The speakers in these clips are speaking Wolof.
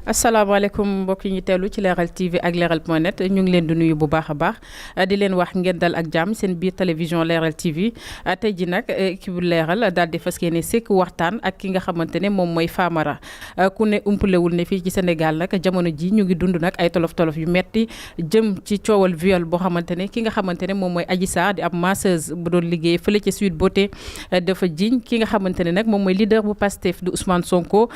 asalaamaaleykum mbokk yi ñu teewlu ci Leral TV ak Leral.net ñu ngi leen di nuyu bu baax a baax di leen wax ngeen dal ak jàmm seen biir télévision Leral TV tey ji nag équipe bu Leral daal di fas yéene sekk waxtaan ak ki nga xamante ne moom mooy Famara ku ne umpalewul ne fii ci Sénégal nag jamono ji ñu ngi dund nag ay tolof-tolof yu metti jëm ci coowal viol boo xamante ne ki nga xamante ne moom mooy Adji Sarr di ab masseuse bu doon liggéey fële ci Sweet Beauté dafa jiñ ki nga xamante ne nag moom mooy leader bu Pastef di Ousmane Sonko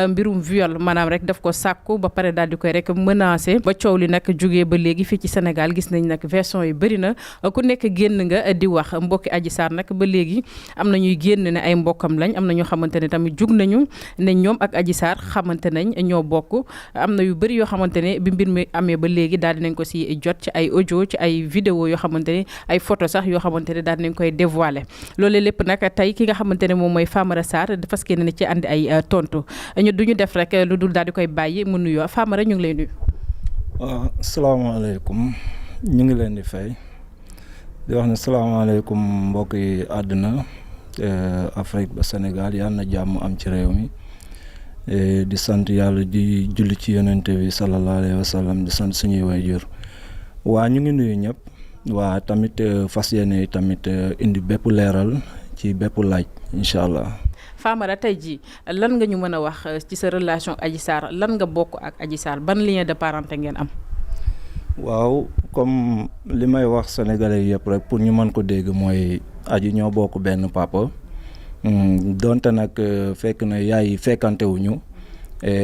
mbirum viol maanaam rek daf ko sàkku ba pare daal di koy rek menacé ba coow li nag jógee ba léegi fii ci Sénégal gis nañ nag version yi bëri na ku nekk génn nga di wax mbokki Adji Sarr nag ba léegi am na ñuy génn ne ay mbokkam lañ am na ñoo xamante ne tamit jug nañu ne ñoom ak Adji Sarr xamante nañ ñoo bokk am na yu bëri yoo xamante ne bi mbir mi amee ba léegi daal dinañ ko si jot ci ay audio ci ay vidéo yoo xamante ne ay photo sax yoo xamante ne daal dinañ koy dévoiler loolu lépp nag tey ki nga xamante ne moom mooy Famara Sarr dafa fas yéene ci andi ay tontu ñu duñu def rek lu dul daal di koy bàyyi mu nuyoo Famara ñu ngi lay nuyu. waaw salaamaaleykum ñu ngi leen di fay di wax ne salaamaaleykum mbokk yi àdduna Afrique ba Sénégal yal na jàmm am ci réew mi di sant yàlla di julli ci yonente bi sallallahu alayhi wa sallam di sant suñuy waajur waa ñu ngi nuyu ñëpp waa tamit fas yéene tamit indi bépp leeral ci bépp laaj incha allah. Famara tey jii lan nga ñu mën a wax ci sa relation ak Adji Sarr lan nga bokk ak Adji Sarr ban lien de parenté ngeen am. waaw comme li may wax sénégalais yëpp rek pour ñu mën ko dégg mooy Adji ñoo bokk benn papa donte nag fekk na yaay fekkante wuñu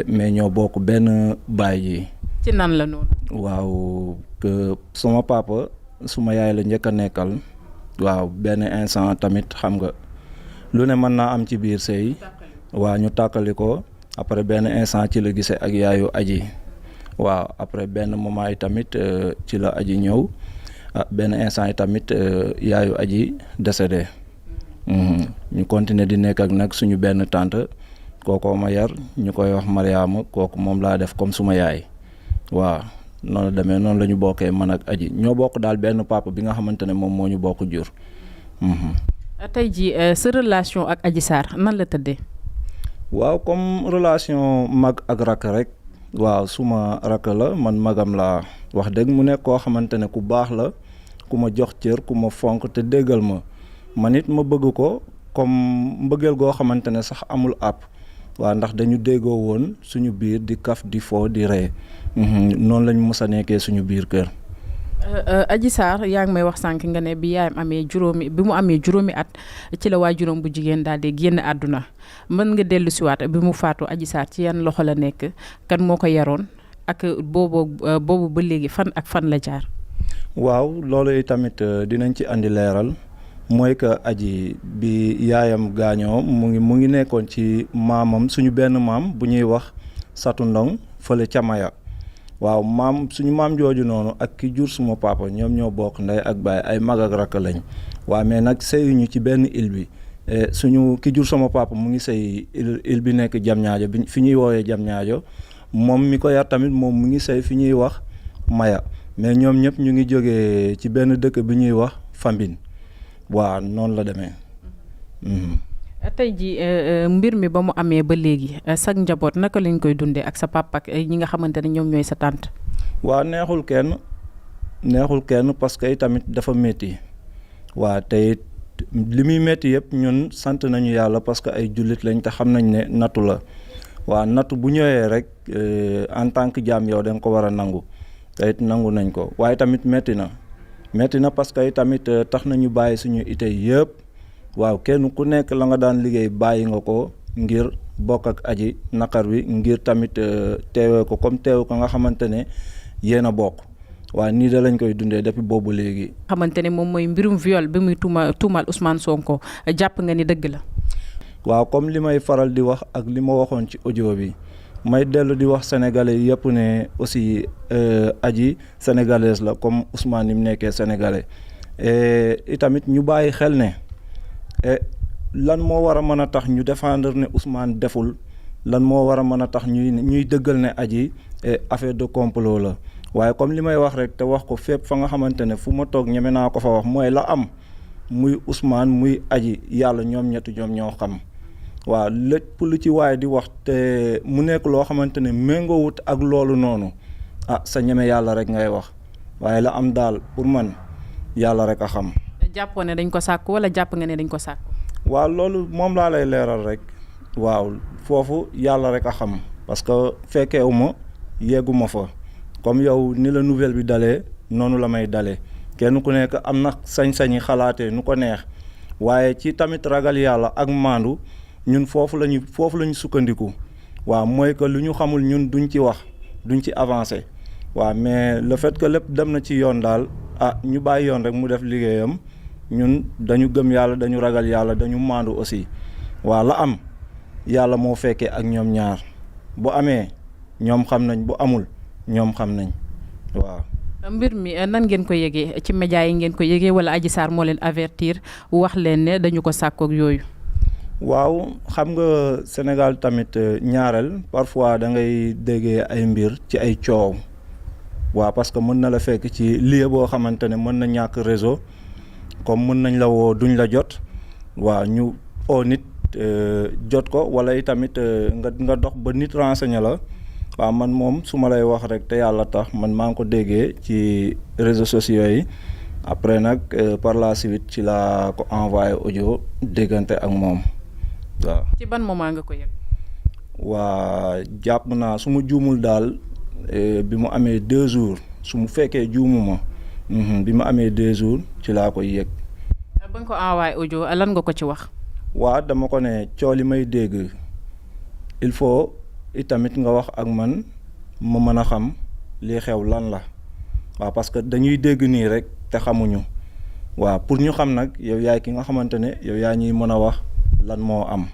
mais ñoo bokk benn baay ji. ci nan la noonu. waaw que suma papa suma yaay la njëkk a nekkal waaw benn instant tamit xam nga. lu ne mën naa am ci biir sëy waaw ñu tàkkali ko après benn instant ci la gisee ak yaayu Adji waaw après benn moment yi tamit ci la Adji ñëw benn instant yi tamit yaayu Adji décédé ñu continuer di nekk ak nag suñu benn tante kookoo ma yar ñu koy wax Mariama kooku moom laa def comme suma yaay waaw noonu la demee noonu la ñu bokkee man ak Adji ñoo bokk daal benn papa bi nga xamante ne moom moo ñu bokk jur. tey jii sa relation ak Adji Sarr nan la tëddee. waaw comme relation mag ak rakk rek waaw suma rakk la man magam laa wax dëgg mu nekk koo xamante ne ku baax la ku ma jox cër ku ma fonk te déggal ma man it ma bëgg ko comme mbëggeel goo xamante ne sax amul àpp waaw ndax dañu déggoo woon suñu biir di kaf di foo di ree noonu lañ mës a nekkee suñu biir kër. Adji Sarr yaa ngi may wax sànq nga ne bi yaayam bi mu amee juróomi at ci la waajuram bu jigéen daal di génn àdduna mën nga dellu siwaat bi mu faatu Adji Sarr ci yan loxo la nekk kan moo ko yaroon ak boobu ba léegi fan ak fan la jaar. waaw loolu tamit dinañ ci andi leeral mooy que Adji bi yaayam gaañoo mu ngi nekkoon ci maamam suñu benn maam bu ñuy wax Satu Ndong fële ca Maya. waaw suñu maam jooju noonu ak ki jur suma papa ñoom ñoo bokk ndey ak baay ay mag ak rakk lañ waaw mais nag sëyuñu ci benn île bi suñu ki jur sama papa mu ngi sëy île bi nekk Diamniadio bi fi ñuy woowee Diamniadio moom mi ko yar tamit moom mu ngi sëy fi ñuy wax Maya mais ñoom ñëpp ñu ngi jógee ci benn dëkk bi ñuy wax Fambine waaw noonu la demee. tey jii mbir mi ba mu amee ba léegi sag njaboot naka lañ koy dundee ak sa papa ak ñi nga xamante ne ñoom ñooy sa tante. waaw neexul kenn parce que tamit dafa métti waa tey li muy métti yëpp ñun sant nañu yàlla parce que ay jullit lañ te xam nañ ne nattu la waa nattu bu ñëwee rek en tant que jaam yow da nga ko war a nangu te it nangu nañ ko waaye tamit métti na parce que tamit tax nañu bàyyi suñu ité yëpp. waaw kenn ku nekk la nga daan liggéey bàyyi nga ko ngir bokk ak Adji naqar wi ngir tamit teewee ko comme teew ko nga xamante ne yéen a bokk waaw nii da lañ koy dundee depuis boobu léegi. xamante ne moom mooy mbirum viol bi muy tuumal Ousmane Sonko jàpp nga ni dëgg la. waaw comme li may faral di wax ak li ma waxoon ci audio bi may dellu di wax sénégalais yëpp ne aussi Adji sénégalaise la comme Ousmane ni mu nekkee sénégalais itamit ñu bàyyi xel ne. lan moo war a mën a tax ñu défendre ne Ousmane deful lan moo war a mën a tax ñuy dëggal ne Adji affaire de complot la waaye comme li may wax rek te wax ko fépp fa nga xamante ne fu ma toog ñeme naa ko fa wax mooy la am muy Ousmane muy Adji yàlla ñoom ñett ñoom ñoo xam waaw lépp lu ci waaye di wax te mu nekk loo xamante ne méngoowut ak loolu noonu sa ñeme yàlla rek ngay wax waaye la am daal pour man yàlla rek a xam. jàppoo ne dañ ko sàkku wala jàpp nga ne dañ ko sàkku. waaw loolu moom laa lay leeral rek waaw foofu yàlla rek a xam parce que fekkeewu ma yegguma fa comme yow ni la nouvelle bi dalee noonu la may dalee kenn ku nekk am na sañ-sañi xalaatee nu ko neex waaye ci tamit ragal yàlla ak maandu ñun foofu la ñu sukkandiku waaw mooy que lu ñu xamul ñun duñ ci wax duñ ci avancer waaw mais le fait que lépp dem na ci yoon daal ñu bàyyi yoon rek mu def liggéeyam ñun dañu gëm yàlla dañu ragal yàlla dañu maandu aussi waaw la am yàlla moo fekkee ak ñoom ñaar bu amee ñoom xam nañ bu amul ñoom xam nañ waaw. mbir mi nan ngeen ko yëgee ci média yi ngeen ko yëgee wala Adji Sarr moo leen avertir wax leen ne dañu ko sàkkook yooyu. waaw xam nga Sénégal tamit ñaareel parfois da ngay déggee ay mbir ci ay coow waaw parce que mën na la fekk ci lieu boo xamante ne mën na ñàkk réseau comme mën nañ la woo duñ la jot waaw ñu oo nit jot ko wala tamit nga dox ba nit renseigné la waaw man moom su ma lay wax rek te yàlla tax man maa ngi ko déggee ci réseaux sociaux yi après nag par la suite ci laa ko envoyé audio déggante ak moom waaw. ci ban moment nga ko yëg. waa jàpp naa su ma juumul daal bi mu amee 2 jours su mu fekkee juumuma bi mu amee 2 jours ci laa koy yëg. ba nga ko envoyé audio lan nga ko ci wax. waa dama ko ne coow li may dégg il faut itamit nga wax ak man ma mën a xam lii xew lan la waaw parce que dañuy dégg nii rek te xamuñu waaw pour ñu xam nag yow yaay ki nga xamante ne yow yaa ñuy mën a wax lan moo am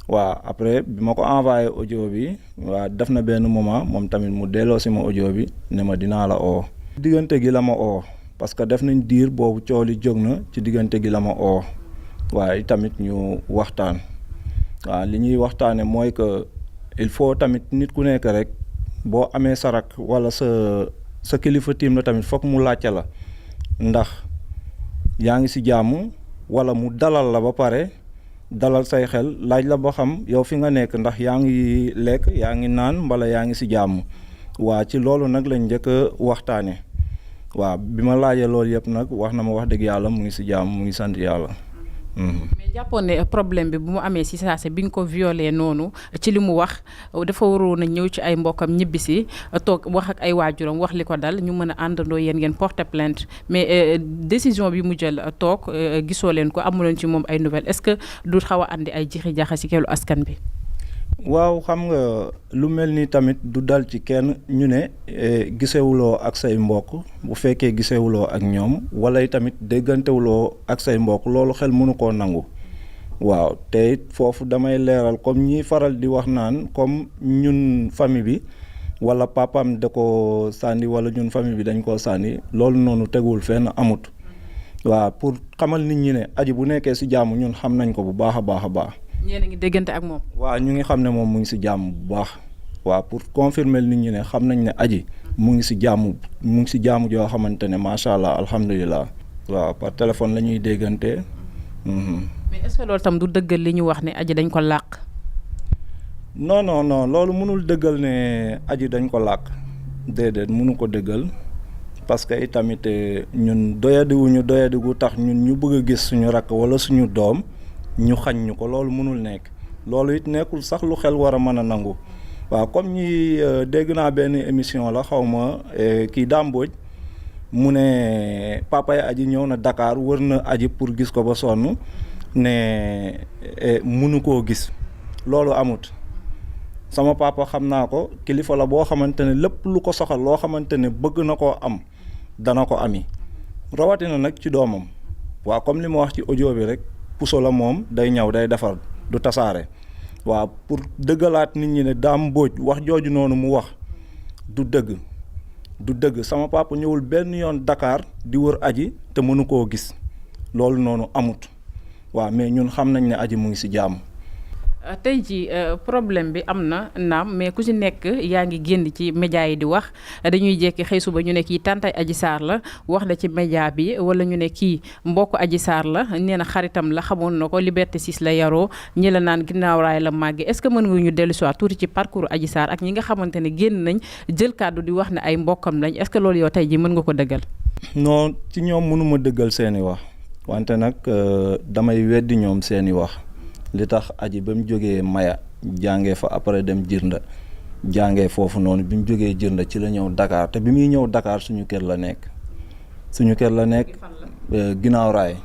waaw après bi ma ko envoyé audio bi waaw def na benn moment moom tamit mu delloo si ma audio bi ne ma dinaa la oo. diggante gi la ma oo parce que def nañ diir boobu coow li jóg na ci diggante gi la ma oo waaye tamit ñu waxtaan waaw li ñuy waxtaane mooy que il faut tamit nit ku nekk rek boo amee sarak wala sa kilifa tiim la tamit foog mu laajte la ndax yaa ngi ci jàmm wala mu dalal la ba pare dalal say xel laaj la ba xam yow fi nga nekk ndax yaa ngi lekk yaa ngi naan mbala yaa ngi ci jàmm waa ci loolu nag lañ njëkk a waxtaane waaw bi ma laajee loolu yëpp nag wax na ma wax dëgg yàlla mu ngi ci jàmm mu ngi sant yàlla. mais jàppoon ne problème bi bu mu amee ci saase bi nga ko violé noonu ci li mu wax dafa waroon a ñëw ci ay mbokkam ñibbisi toog wax ak ay waajuram wax li ko dal ñu mën a àndandoo yéen ngeen porter plainte mais décision bi mu jël toog gisoo leen ko amuleen ci moom ay nouvelles est-ce que du xaw a andi ay jixi jaxa ci kelu askan bi. waaw xam nga lu mel ni tamit du dal ci kenn ñu ne gisewuloo ak say mbokk bu fekkee gisewuloo ak ñoom wala tamit déggantewuloo ak say mbokk loolu xel mënu koo nangu waaw te it foofu damay leeral comme ñi faral di wax naan comme ñun famille bi wala papam da ko sànni wala ñun famille bi dañ koo sànni loolu noonu teguwul fenn amut waaw pour xamal nit ñi ne Adji bu nekkee ci jàmm ñun xam nañ ko bu baax a baax a baax. ñeen a ngi déggante ak moom. waaw ñu ngi xam ne moom mu ngi ci jàmm bu baax waaw pour confirmer nit ñi ne xam nañ ne Adji mu ngi ci jàmm joo xamante ne macha allah alhamdulilah. waaw par téléphone la ñuy déggante. mais est-ce que loolu tam du dëggal li ñu wax ne Adji dañ ko làq. non loolu mënul dëggal ne Adji dañ ko làq déedéet mënu ko dëggal parce que itamit ñun doyadiwuñu doyadigu tax ñun ñu bëgg a gis suñu rakk wala suñu doom. ñu xañ ñu ko loolu mënul nekk loolu it nekkul sax lu xel war a mën a nangu waaw comme ñi dégg naa benn émission la xaw ma kii Damboj mu ne papay Adji ñëw na Dakar wër na Adji pour gis ko ba sonn ne mënu koo gis loolu amut sama papa xam naa ko kilifa la boo xamante ne lépp lu ko soxal loo xamante ne bëgg na koo am dana ko ami rawatina nag ci doomam waaw comme li ma wax ci audio bi rek. puso la moom day ñëw day defar du tasaare waaw pour dëggalaat nit ñi ne Dame Mbodj wax jooju noonu mu wax du dëgg sama papa ñëwul benn yoon Dakar di wër Adji te mënu koo gis loolu noonu amut waaw mais ñun xam nañ ne Adji mu ngi ci jàmm. tey ji problème bi am na naam mais ku ci nekk yaa ngi génn ci média yi di wax dañuy jekki xëy suba ñu ne kii tantay Adji Sarr la wax na ci média bi wala ñu ne kii mbokk Adji Sarr la nee na xaritam la xamoon na ko Liberté 6 la yaroo ñi la naan ginnaaw raay la màgge est-ce que mën nga ñu dellu si waat tuuti ci parcours Adji Sarr ak ñi nga xamante ne génn nañ jël kàddu di wax ne ay mbokkam lañ est-ce que loolu yow tey ji mën nga ko dëggal. non ci ñoom mënuma dëggal seeni wax wante nag damay weddi ñoom seeni wax li tax Adji ba mu jógee Maya jàngee fa après dem Jirnda jàngee foofu noonu bi mu jógee Jirnda ci la ñëw Dakar te bi muy ñëw Dakar suñu kër la nekk ginnaaw raay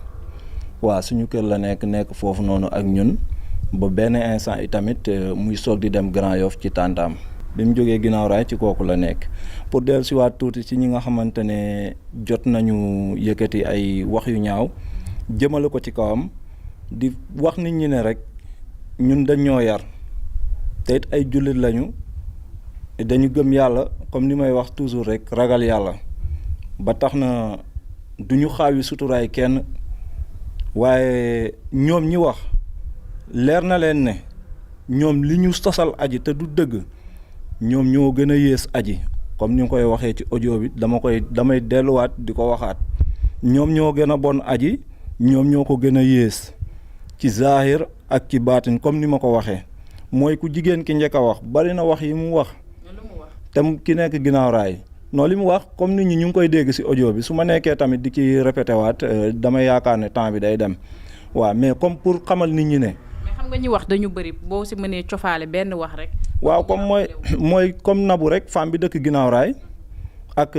waaw suñu kër la nekk foofu noonu ak ñun ba benn instant itamit muy soog di dem Grand Yoff ci tàntaam bi mu jógee ginnaaw raay ci kooku la nekk pour dellu si waat tuuti ci ñi nga xamante ne jot nañu yëkkati ay wax yu ñaaw jëmale ko ci kawam di wax nit ñi ne rek ñun dañ ñoo yar te it ay jullit lañu dañu gëm yàlla comme ni may wax toujours rek ragal yàlla ba tax na duñu xaawi suturaay kenn waaye ñoom ñi wax leer na leen ne ñoom li ñu sosal Adji te du dëgg ñoom ñoo gën a yées Adji comme ni nga koy waxee ci audio bi damay delluwaat di ko waxaat ñoom ñoo gën a bon Adji ñoom ñoo ko gën a yées ci zahir ak ci baatin comme ni ma ko waxee mooy ku jigéen ki njëkk a wax bari na wax yi mu wax te ki nekk ginnaaw raay non li mu wax comme nit ñi ñu ngi koy dégg ci audio bi su ma nekkee tamit di ci répété waat damay yaakaar ne temps bi day dem waaw mais comme pour xamal nit ñi ne. mais xam nga ñi wax dañu bëri boo ci mënee cofaale benn wax rek. waaw comme mooy comme Nabou rek femme bi dëkk ginnaaw raay ak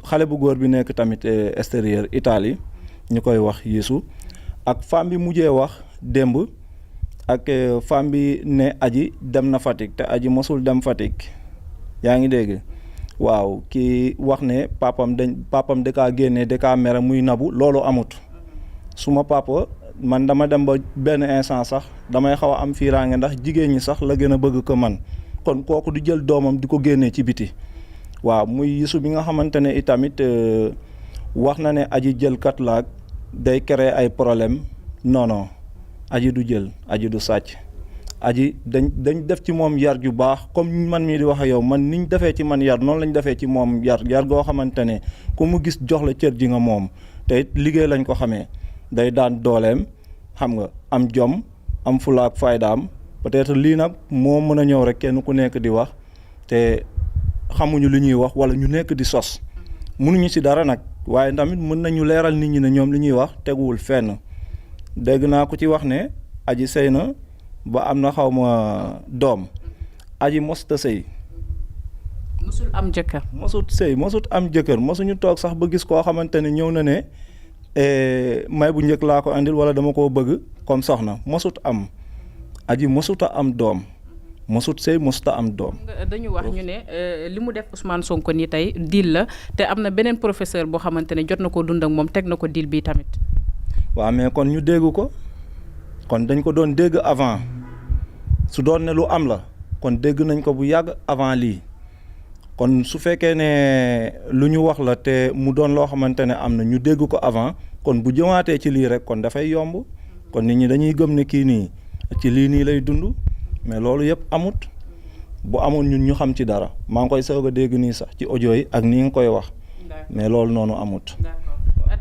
xale bu góor bi nekk tamit extérieur Italie ñu koy wax Yisu ak femme bi mujjee wax démb ak femme bi ne Adji dem na Fatick te Adji mosul dem Fatick yaa ngi dégg waaw kii wax ne papam da kaa génnee da kaa mere muy Nabou loolu amut suma papa man dama dem ba benn instant sax damay xaw a am fiiraange ndax jigéen ñi sax la gën a bëgg ko man kon kooku di jël doomam di ko génnee ci biti waaw muy Yisu bi nga xamante ne itamit wax na ne Adji jëlkat laag day créer ay problème non Adji du jël Adji du sàcc Adji dañ def ci moom yar ju baax comme man mii di wax ak yow man niñ defee ci man yar noonu lañ defee ci moom yar goo xamante ne ku mu gis jox la cër ji nga moom te it liggéey lañ ko xamee day daan dooleem xam nga am jom am fulaak faydaam peut-être lii nag moo mën a ñëw rek kenn ku nekk di wax te xamuñu li ñuy wax wala ñu nekk di sos mënuñu ci dara nag waaye tamit mën nañu leeral nit ñi ne ñoom li ñuy wax teguwul fenn dégg naa ku ci wax ne Adji sëy na ba am na xaw ma doom Adji mosta sëy mosul am jëkkër mosut am jëkkër mosuñu toog sax ba gis koo xamante ne ñëw na ne may bu njëkk laa ko andil wala dama koo bëgg comme soxna mosut am Adji mosuta am doom mosut sëy mosuta am doom. dañu wax ñu ne li mu def Ousmane Sonko nii tey deal la te am na beneen professeur boo xamante ne jot na ko dund ak moom teg na ko deal bi tamit. waaw mais kon ñu dégg ko kon dañ ko doon dégg avant su doon ne lu am la kon dégg nañ ko bu yàgg avant lii kon su fekkee ne lu ñu wax la te mu doon loo xamante ne am na ñu dégg ko avant kon bu jëmaatee ci lii rek kon dafay yomb kon nit ñi dañuy gëm ne kii nii ci lii nii lay dund mais loolu yëpp amut bu amoon ñun ñu xam ci dara maa ngi koy soog a dégg nii sax ci audio yi ak nii nga koy wax mais loolu noonu amut.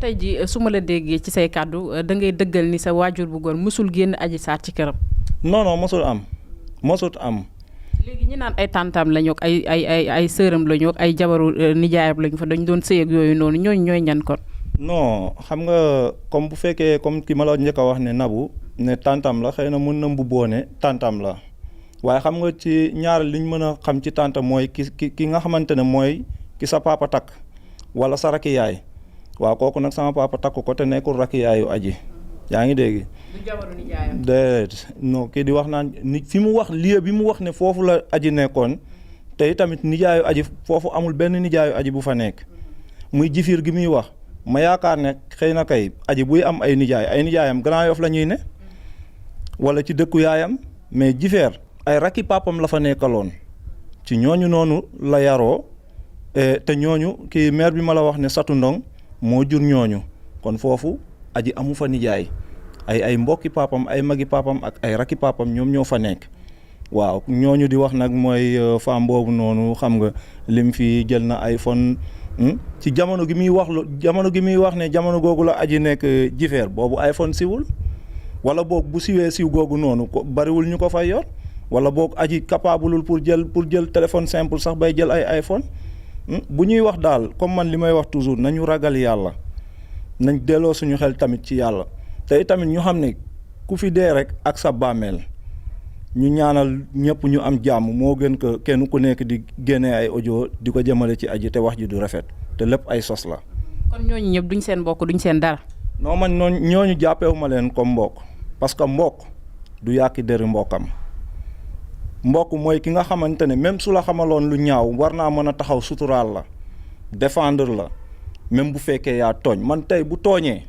tey ji su ma la déggee ci say kàddu da ngay dëggal ni sa waajur bu góor mosul génn Adji Sarr ci këram. non mosul am mosut am. léegi ñi naan ay tàntaam lañu ak ay sëram lañu ak ay jabaru nijaayam lañu fa dañ doon sëy ak yooyu noonu ñooy ñan kon. non xam nga comme bu fekkee comme ki ma la njëkk a wax ne Nabou ne tàntam la xëy na mën na mbubboo ne tàntam la waaye xam nga ci ñaar liñ mën a xam ci tàntam mooy ki nga xamante ne mooy ki sa papa takk wala sa rakki yaay. waaw kooku nag sama papa takku ko te nekkul rakk yaayu Adji yaa ngi dégg. du jabaru nijaayam. déedéet non kii di wax naan ni fi mu wax lieu bi mu wax ne foofu la Adji nekkoon te tamit nijaayu Adji foofu amul benn nijaayu Adji bu fa nekk muy jifiir gi muy wax ma yaakaar ne xëy na kay Adji buy am ay nijaayam Grand Yoff la ñuy ne wala ci dëkku yaayam mais jifeer ay rakki papam la fa nekkaloon ci ñooñu noonu la yaroo te ñooñu kii maire bi ma la wax ne Satu Ndong moo jur ñooñu kon foofu Adji amu fa nijaay ay mbokki papam ay magi papam ak ay rakki papam ñoom ñoo fa nekk. waaw ñooñu di wax nag mooy femme boobu noonu xam nga lim fi jël na iPhone ci jamono gi muy wax ne jamono googu la aji nekk jifeer boobu iPhone siwul wala boog bu siwee siw googu noonu ko bariwul ñu ko fay yor wala boog aji capableul pour jël téléphone simple sax bay jël ay iPhone bu ñuy wax daal comme man li may wax toujours nañu ragal yàlla nañ delloo suñu xel tamit ci yàlla te tamit ñu xam ne ku fi dee rek ak sa bàmmeel ñu ñaanal ñëpp ñu am jàmm moo gën ko kenn ku nekk di génnee ay audio di ko jëmale ci aji te wax ji du rafet te lépp ay sos la. kon ñooñu ñëpp duñ seen mbokk duñ seen dara. non man ñooñu jàppewu ma leen comme mbokk parce que mbokk du yàqi dëri mbokkam mbokk mooy ki nga xamante ne même su la xamaloon lu ñaaw war naa mën a taxaw suturaal la défendre la même bu fekkee yaa tooñ man tey bu tooñee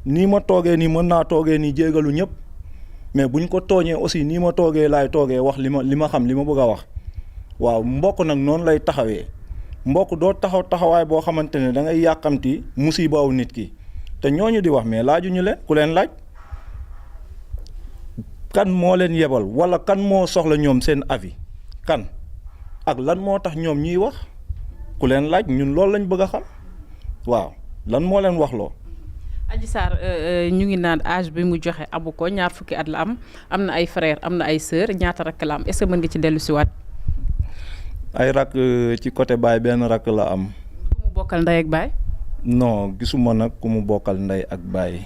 nii ma toogee nii mën naa toogee nii jégalu ñëpp. mais buñ ko tooñee aussi nii ma toogee laay toogee wax li ma xam li ma bëgg a wax waaw mbokk nag noonu lay taxawee mbokk doo taxawaay boo xamante ne da ngay yàqamti musibaaw nit ki te ñooñu di wax mais laajuñu leen ku leen laaj kan moo leen yebal wala kan moo soxla ñoom seen avis kan ak lan moo tax ñoom ñuy wax ku leen laaj ñun loolu lañ bëgg a xam waaw lan moo leen wax loo. Adji Sarr ñu ngi naan âge bi mu joxe abu ko ñaar fukki at la am na ay frère am na ay sœur ñaata rakk la am est-ce que mën nga ci dellu si waat. ay rakk ci côté baay benn rakk la am. ku mu bokkal ndey ak baay. non gisuma nag ku mu bokkal ndey ak baay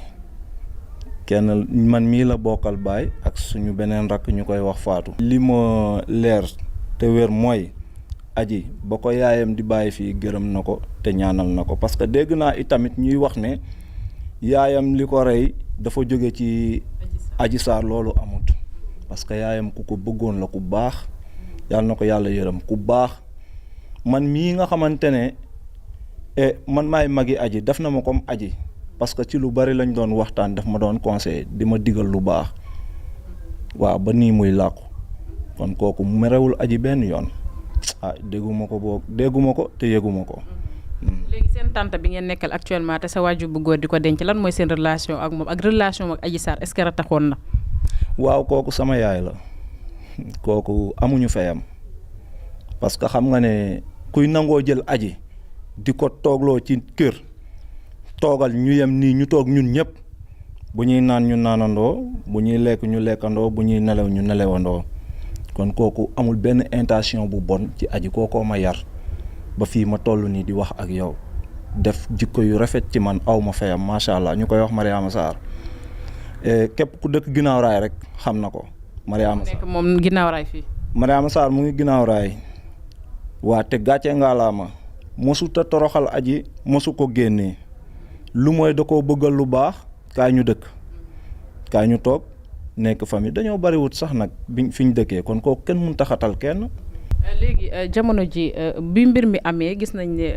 kenn man mii la bokkal baay ak suñu beneen rakk ñu koy wax Faatu. li ma leer te wér mooy aji ba ko yaayam di bàyyi fii gërëm na ko te ñaanal na ko parce que dégg naa itamit ñuy wax ne. yaayam li ko rey dafa jóge ci Adji Sarr loolu amut parce que yaayam ku ko bëggoon la ku baax yàlla na ko yàlla yërëm ku baax man mii nga xamante ne man maay magi aji def na ma comme aji parce que ci lu bari lañ doon waxtaan daf ma doon conseil di ma digal lu baax waaw ba nii muy làqu kon kooku merewul aji benn yoon dégguma ko te yëguma ko. léegi seen tante bi ngeen nekkal actuellement te sa waajur bu góor di ko denc lan mooy seen relation ak moom ak relation ak Adji Sarr est-ce que taxoon na. waaw kooku sama yaay la kooku amuñu fayam parce que xam nga ne kuy nangoo jël aji di ko toogloo ci kër toogal ñu yem nii ñu toog ñun ñëpp bu ñuy naan ñu naanandoo bu ñuy lekk ñu lekkandoo bu ñuy nelew ñu nelewandoo kon kooku amul benn intention bu bon ci aji kookoo ma yar. ba fii ma toll nii di wax ak yow def jikko yu rafet ci man aw ma fayam macha allah ñu koy wax Mariama Sarr képp ku dëkk ginnaaw raay rek xam na ko. Mariama Sarr nekk moom ginnaaw raay fii. Mariama Sarr mu ngi ginnaaw raay waa te gàcce ngaalaama mosut a toroxal aji mosu ko génnee lu mooy da koo bëggal lu baax kaay ñu dëkk kaay ñu toog nekk famille dañoo bariwut sax nag fi ñu dëkkee kon kooku kenn mun taxatal kenn. léegi jamono ji bi mbir mi amee gis nañ ne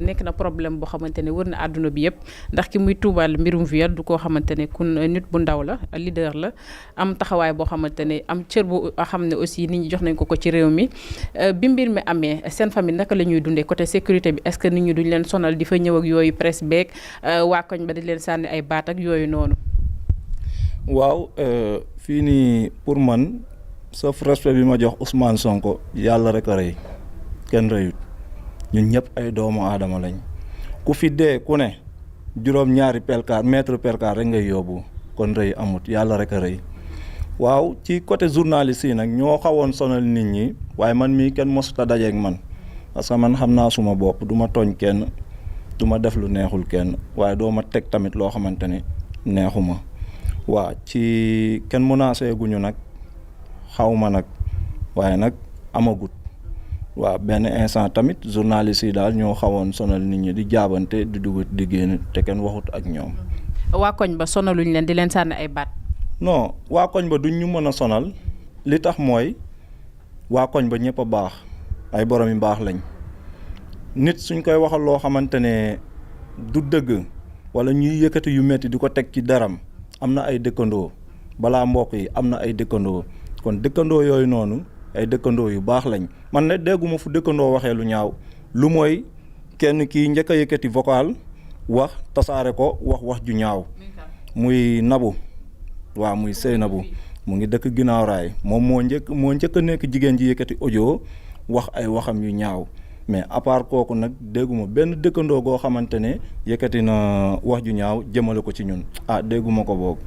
nekk na problème boo xamante ne wër na àdduna bi yëpp ndax ki muy tuubaal mbirum viol du koo xamante ne kun nit bu ndaw la leader la am taxawaay boo xamante ne am cër bu xam ne aussi nit ñi jox nañ ko ci réew mi bi mbir mi amee seen famille naka la ñuy dundee côté sécurité bi est-ce que nit ñi duñ leen sonal di fa ñëw ak yooyu presse beeg waa koñ ba di leen sànni ay baat ak yooyu noonu. waaw fii nii pour man. sauf respect bi ma jox Ousmane Sonko yàlla rek a rëy kenn rëyut ñun ñëpp ay doomu aadama lañ ku fi dee ku ne juróom-ñaari mètre percar rek ngay yóbbu kon rëy amut yàlla rek a rëy waaw ci côté journaliste yi nag ñoo xawoon sonal nit ñi waaye man mii kenn mosut a dajeek man parce que man xam naa suma bopp du ma tooñ kenn du ma def lu neexul kenn waaye doo ma teg tamit loo xamante ne neexuma waa ci kenn menacé guñu nag xawma nag waaye nag amagut waaw benn instant tamit journaliste yi daal ñoo xawoon sonal nit ñi di jaabante di dugg di génn te kenn waxut ak ñoom. waa koñ ba sonaluñ leen di leen sànni ay baat. non waa koñ ba duñ ñu mën a sonal li tax mooy waa koñ ba ñëpp a baax ay borom yu baax lañ nit suñ koy waxal loo xamante ne du dëgg wala ñuy yëkkati yu metti di ko teg ci daram am na ay dëkkandoo balaa mbokk yi am na ay dëkkandoo. kon dëkkandoo yooyu noonu ay dëkkandoo yu baax lañ man ne dégguma fu dëkkandoo waxee lu ñaaw lu mooy kenn kii njëkk a yëkkati vocal wax tasaare ko wax ju ñaaw muy Nabu waaw muy Seynabou mu ngi dëkk ginnaaw raay moom moo njëkk a nekk jigéen ji yëkkati audio wax ay waxam yu ñaaw mais à part kooku nag dégguma benn dëkkandoo goo xamante ne yëkkati na wax ju ñaaw jëmale ko ci ñun dégguma ko boog.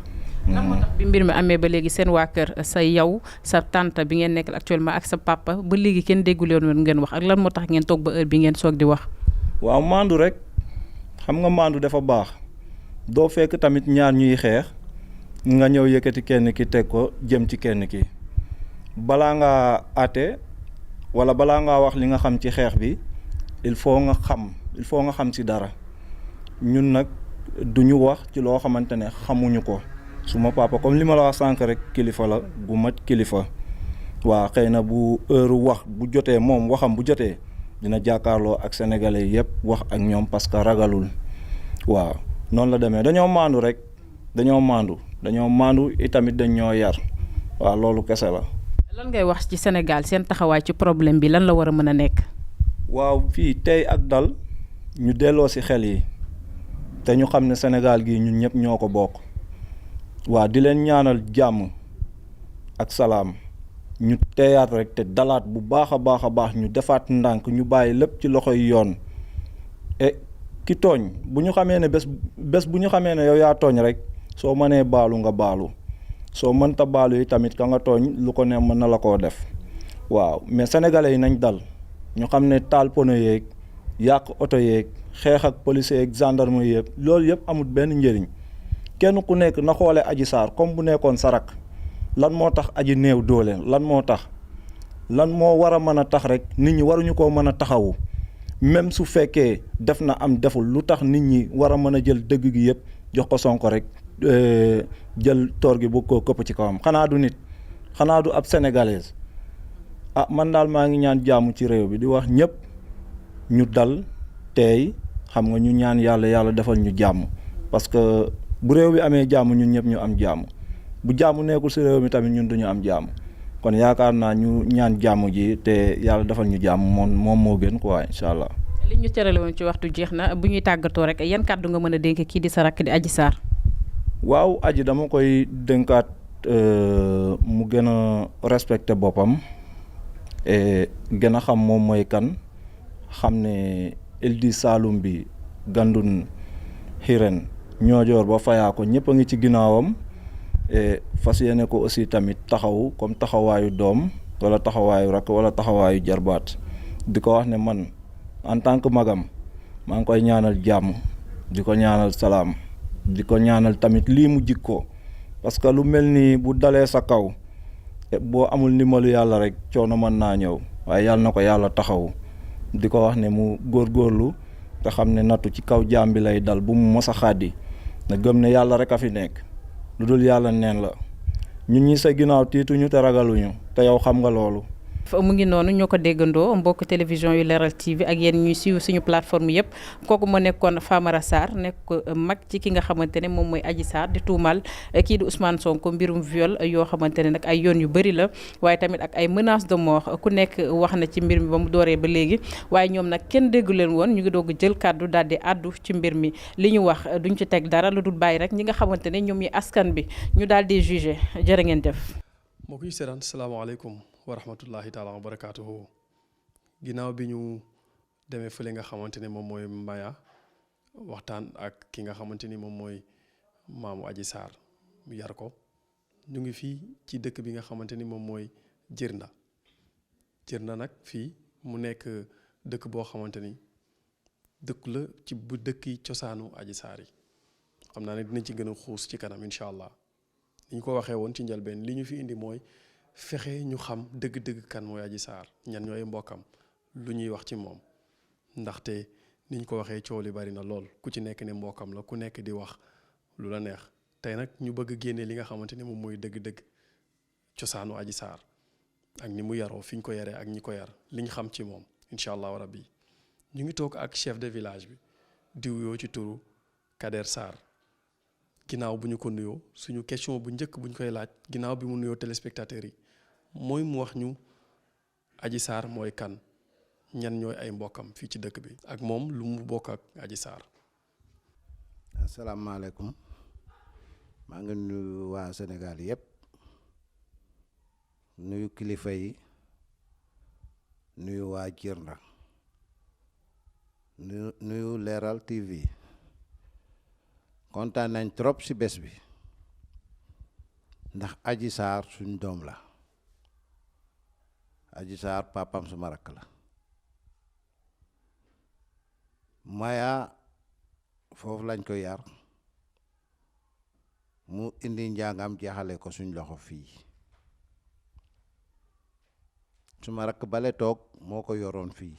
lan moo tax bi mbir mi amee ba léegi seen waa kër sa yow sa tante bi ngeen nekkal actuellement ak sa papa ba léegi kenn déggu leen woon ngeen wax ak lan moo tax ngeen toog ba heure bi ngeen soog di wax. waaw maandu rek xam nga maandu dafa baax doo fekk tamit ñaar ñuy xeex nga ñëw yëkkati kenn ki teg ko jëm ci kenn ki balaa ngaa àtte wala balaa ngaa wax li nga xam ci xeex bi il faut nga xam ci dara ñun nag duñu wax ci loo xamante ne xamuñu ko. suma papa comme li ma la wax sànq rek kilifa la gu mat kilifa waa xëy na bu heure wax bu jotee moom waxam bu jotee dina jàkkaarloo ak sénégalais yëpp wax ak ñoom parce que ragalul waaw noonu la demee dañoo maandu itamit dañ ñoo yar waaw loolu kese la. lan ngay wax ci Sénégal seen taxawaay ci problème bi lan la war a mën a nekk. waaw fii tey ak dal ñu delloo ci xel yi te ñu xam ne Sénégal gii ñun ñëpp ñoo ko bokk. waa di leen ñaanal jàmm ak salaam ñu teyaat rek te dalaat bu baax a baax ñu defaat ndànk ñu bàyyi lépp ci loxoy yoon ki tooñ bu ñu xamee ne bés bu ñu xamee ne yow yaa tooñ rek soo mënee baalu nga baalu soo mënta baalu yi tamit ka nga tooñ lu ko ne mën na la koo def waaw mais sénégalais yi nañ dal ñu xam ne taal pono yeeg yàq oto yeeg xeex ak police yeeg gendarme yëpp loolu yëpp amul benn njëriñ. kenn ku nekk na xoole Adji Sarr comme bu nekkoon sarak lan moo tax aji néew doole lan moo war a mën a tax rek nit ñi waruñu koo mën a taxawu même su fekkee def na am deful lu tax nit ñi war a mën a jël dëgg gi yëpp jox ko Sonko rek jël toor gi bu ko këpp ci kawam xanaa du nit xanaa du ab sénégalaise man daal maa ngi ñaan jàmm ci réew bi di wax ñëpp ñu dal teey xam nga ñu ñaan yàlla defal ñu jàmm parce que bu réew bi amee jàmm ñun ñëpp ñu am jàmm bu jàmm nekkul ci réew mi tamit ñun duñu am jàmm kon yaakaar naa ñu ñaan jàmm ji te yàlla defal ñu jàmm moom moo gën quoi incha allah. li ñu cërale woon ci waxtu jeex na bu ñuy tàggatoo rek yan kàddu nga mën a dénk kii di sa rakk di Adji Sarr. waaw Adji dama koy dénkaat mu gën a respecté boppam et gën a xam moom mooy kan xam ne il di Saloum bi gandun xiren ñoojoor ba fayaa ko ñëpp a ngi ci ginnaawam et fas yéene ko aussi tamit taxawu comme taxawaayu doom wala taxawaayu rakk wala taxawaayu jarbaat di ko wax ne man en tant que magam maa ngi koy ñaanal jàmm di ko ñaanal salaam di ko ñaanal tamit lii mu jikko parce que lu mel ni bu dalee sa kaw boo amul ndimbalu yàlla rek coono mën naa ñëw waaye yàlla na ko yàlla taxawu di ko wax ne mu góorgóorlu te xam ne nattu ci kaw jaam bi lay dal bu mu mos a xàddi na gëm ne yàlla rek a fi nekk lu dul yàlla neen la ñun ñi sa ginnaaw tiituñu te ragaluñu te yow xam nga loolu. mu ngi noonu ñoo ko déggandoo mbokk télévision yu Leral TV ak yéen ñuy suivre suñu plateforme yëpp kooku moo nekkoon Famara Sarr nekk mag ci ki nga xamante ne moom mooy Adji Sarr di tuumal kii di Ousmane Sonko mbirum viol yoo xamante ne nag ay yoon yu bëri la waaye tamit ak ay menaces de mort ku nekk wax na ci mbir mi ba mu dooree ba léegi waaye ñoom nag kenn déggu leen woon ñu ngi doog jël kàddu daal di àddu ci mbir mi li ñu wax duñ ci teg dara lu dul bàyyi rek ñi nga xamante ne ñoom ñi askan bi ñu daal di jugé jërë ngeen def. mbokk yi seetaan salaamaaleykum wa rahmatullahi taala wa barakaatuhu ginnaaw bi ñu demee fële nga xamante ne moom mooy Mbaya waxtaan ak ki nga xamante ni moom mooy maamu Adji Sarr mu yar ko ñu ngi fii ci dëkk bi nga xamante ni moom mooy Djirnda nag fii mu nekk dëkk boo xamante ni dëkk la ci bu dëkki cosaanu Adji Sarr yi xam naa ne dinañ ci gën a xuus ci kanam incha allah ni ñu ko waxee woon ci njëlbeen li ñu fi indi mooy fexe ñu xam dëgg-dëgg kan mooy Adji Sarr ñan ñooy mbokkam lu ñuy wax ci moom ndaxte ni ñu ko waxee coow li bari na lool ku ci nekk ne mbokkam la ku nekk di wax lu la neex tey nag ñu bëgg a génne li nga xamante ni moom mooy dëgg-dëgg cosaanu Adji Sarr ak ni mu yaroo fi ñu ko yaree ak ñi ko yar li ñu xam ci moom incha allahu rabbi ñu ngi toog ak chef de village bi diw yoo ci turu Kader Sarr ginnaaw bu ñu ko nuyoo suñu question bu njëkk bu ñu koy laaj ginnaaw bi mu nuyoo téléspectateurs yi mooy mu wax ñu Adji Sarr mooy kan ñan ñooy ay mbokkam fii ci dëkk bi ak moom lu mu bokk ak Adji Sarr. asalaamaaleykum maa ngi nuyu waa Sénégal yëpp nuyu kilifa yi nuyu waa Djirnda nuyu Leral TV kontaan nañ trop ci bés bi ndax Adji Sarr suñ doom la Adji Sarr papam suma rakk la Maya foofu lañ ko yar mu indi njàngam jeexale ko suñ loxo fii suma rakk bale toog moo ko yoroon fii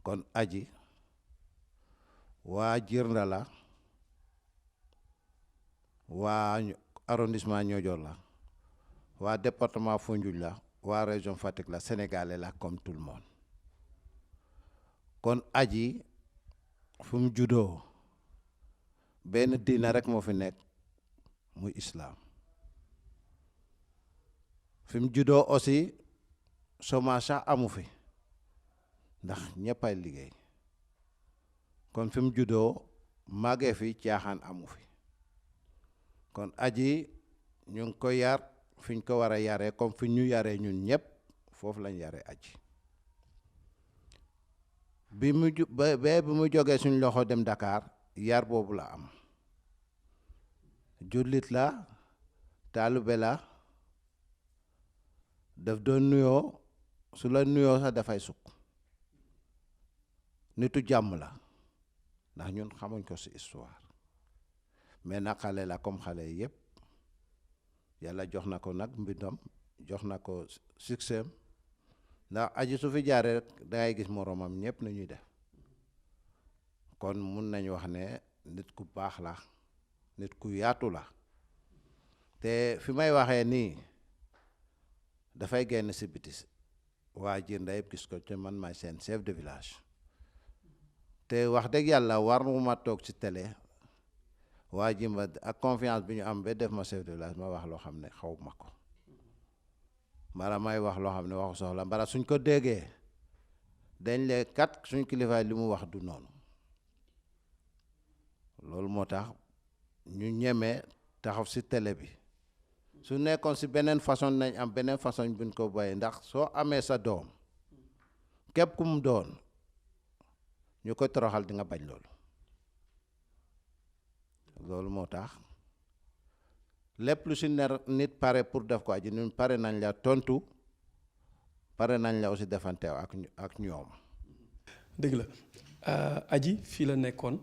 kon Adji waa Djirnda la waa arrondissement Niodior la waa département Foundiougne la waa région Fatick la sénégalais la comme tout le monde kon Adji fu mu juddoo benn diina rek moo fi nekk muy islam fi mu juddoo aussi chômage sax amu fi ndax ñëppay liggéey kon fi mu juddoo màggee fi caaxaan amu fi kon Adji ñu ngi ko yar fi ñu ko war a yaree comme fi ñu yaree ñun ñëpp foofu lañ yaree Adji bi mu jógee suñ loxo dem Dakar yar boobu la am jullit la taalibe la daf doon nuyoo su la nuyoo sax dafay sukk nitu jàmm la ndax ñun xamuñ ko ci histoire mais nag xale la comme xale yëpp yàlla jox na ko nag mbindam jox na ko succès ndax Adji su fi jaaree rek dangay gis moroomam ñëpp nañuy def kon mun nañ wax ne nit ku baax la nit ku yaatu la te fi may waxee nii dafay génn ci biti waa Djirnda yëpp gis ko te man maay seen chef de village te wax dëgg yàlla war ma toog ci télé waa Djirnda ak confiance bi ñu am ba def ma chef de village ma wax loo xam ne xaw ma ko mbala may wax loo xam ne waxu soxla mbala suñ ko déggee dañ lee kat suñ kilifaay li mu wax du noonu loolu moo tax ñu ñemee taxaw ci télé bi su nekkoon ci beneen façon nañ am beneen façon buñ ko bàyyi ndax soo amee sa doom képp ku mu doon ñu koy toroxal di nga bañ loolu moo tax lépp lu ci ner nit pare pour def ko Adji ñun pare nañ la tontu pare nañ la aussi defanteew ak ñoom. dëgg la Adji fii la nekkoon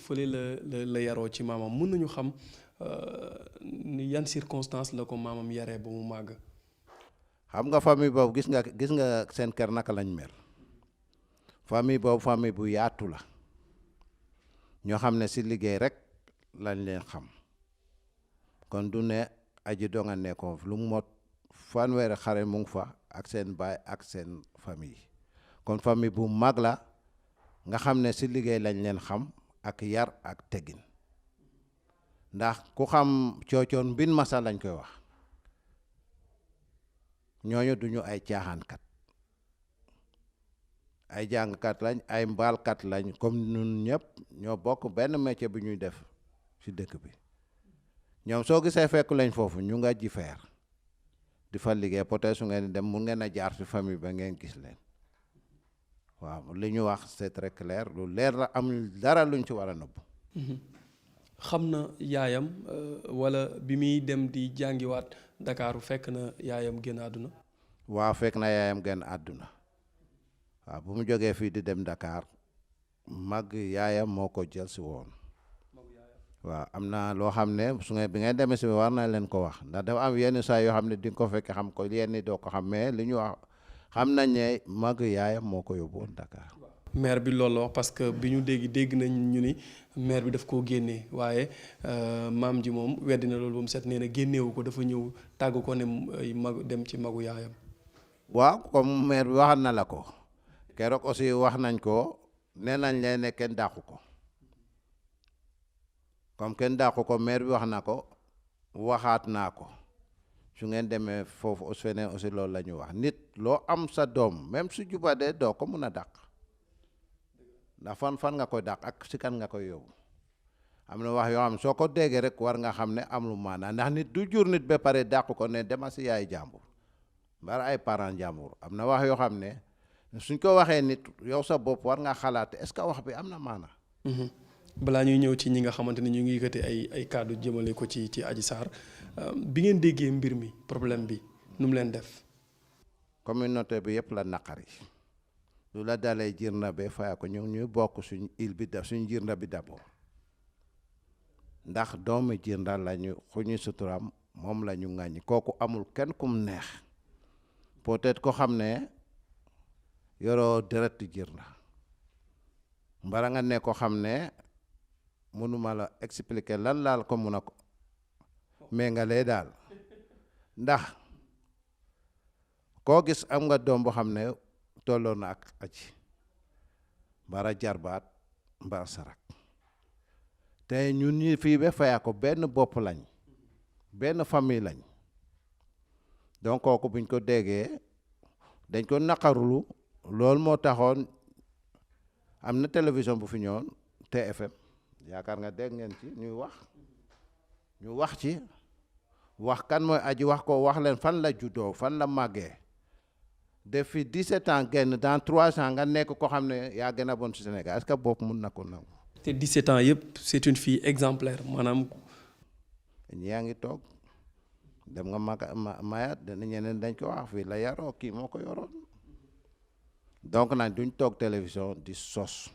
fële la yaroo ci maamam mën nañu xam yan circonstance la ko maamam yaree ba mu màgg. xam nga famille boobu gis nga seen kër naka lañ mel famille boobu famille bu yaatu la ñoo xam ne ci liggéey rek lañ leen xam kon du ne Adji doo nga nekkoon lu mot fanweeri xare mu ngi fa ak seen baay ak seen famille kon famille bu mag la nga xam ne ci liggéey lañ leen xam ak yar ak teggin ndax ku xam coocoon mbin masa lañ koy wax ñooñu duñu ay caaxaankat ay jàngkat lañ ay mbaalkat lañ comme ñun ñëpp ñoo bokk benn métier bi ñuy def ci dëkk bi ñoom soo gisee fekk lañ foofu ñu nga ji feer di fa liggéey peut-être su ngeen dem mun ngeen a jaar ci famille ba ngeen gis leen waaw li ñu wax c'est très clair lu leer la amul dara luñ ci war a nëbb. xam na yaayam walla bi muy dem di jàngiwaat Dakaaru fekk na yaayam génn àdduna. waaw fekk na yaayam génn àdduna waaw bu mu jógee fii di dem Dakar mag yaayam moo ko jël si woon waaw am na loo xam ne su ngeen bi ngeen demee si war na leen ko wax ndax dafa am yenn saa yoo xam ne di nga ko fekk xam ko yenn doo ko xam mais li ñu wax xam nañ ne mag yaayam moo ko yóbbu woon Dakar. maire bi loolu la wax parce que bi ñu dégg nañ ñu ni maire bi daf koo génnee waaye maam ji moom weddi na loolu ba mu set nee na génneewu ko dafa ñëw tàgg ko ne mag dem ci magu yaayam. waaw comme maire bi waxal na la ko keroog aussi wax nañ ko nee nañ leen ne kenn dàqu ko comme kenn dàqu ko maire bi wax na ko waxaat naa ko su ngeen demee foofu aussi feneen aussi loolu la ñu wax nit loo am sa doom même su jubadee doo ko mun a dàq ndax fan nga koy dàq ak si kan nga koy yóbbu am na wax yoo xam ne soo ko déggee rek war nga xam ne am lu maanaa ndax nit du jur nit ba pare dàq ko ne dema si yaay jàmbur mbara ay parents jàmbur am na wax yoo xam ne suñ ko waxee nit yow sa bopp war nga xalaat est-ce que wax bi am na maanaa. balaa ñuy ñëw ci ñi nga xamante ni ñu ngi yëkkati ay kàddu jëmale ko ci Adji Sarr bi ngeen déggee mbir mi problème bi nu mu leen def. communauté bi yëpp la naqari lu la dalee jirnda be faya ko ñu ñuy bokk suñ il bi def suñ jirnda bi d'abord ndax doomu jirnda lañu xuñu suturam moom la ñu ŋàññi kooku amul kenn kum neex peut-être ko xam ne yoroo deret jirnda mbara nga ne ko xam ne mënuma la expliquer lan laal ko mun a ko mais nga lee daal ndax koo gis am nga doom boo xam ne tolloo na ak aji mbara jarbaat mbara sarak te ñun ñi fii ba faya ko benn bopp lañ benn famille lañ donc kooku buñ ko déggee dañ ko naqarulu loolu moo taxoon am na télévision bu fi ñëwoon TFM yaakaar nga dégg ngeen ci ñu wax ci wax kan mooy aji wax ko wax leen fan la juddoo fan la màggee depuis 17 ans génn dans 3 ans nga nekk ko xam ne yaa gën a bon ci Sénégal est-ce que bopp mun na ko nangu. te 17 ans yëpp c'est une fille exemplaire maanaam. yaa ngi toog dem nga mayat dana ñeneen dañ ko wax fii la yaroo kii moo ko yoroon donc nag duñ toog télévision di sos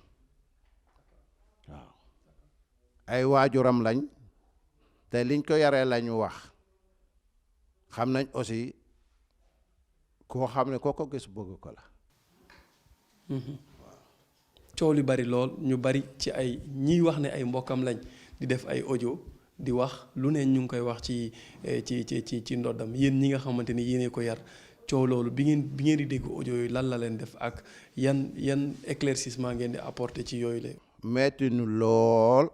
waaw ay waajuram lañ te liñ ko yaree la ñu wax xam nañ aussi koo xam ne koo ko gis bëgg ko la. coow li bari lool ñu bari ci ay ñiy wax ne ay mbokkam lañ di def ay audio di wax lu ne ñu ngi koy wax ci ndoddam yéen ñi nga xamante ni yéenee ko yar coow loolu bi ngeen di dégg audio yooyu lan la leen def ak yan éclaircissement ngeen di apporter ci yooyu la. metti nu lool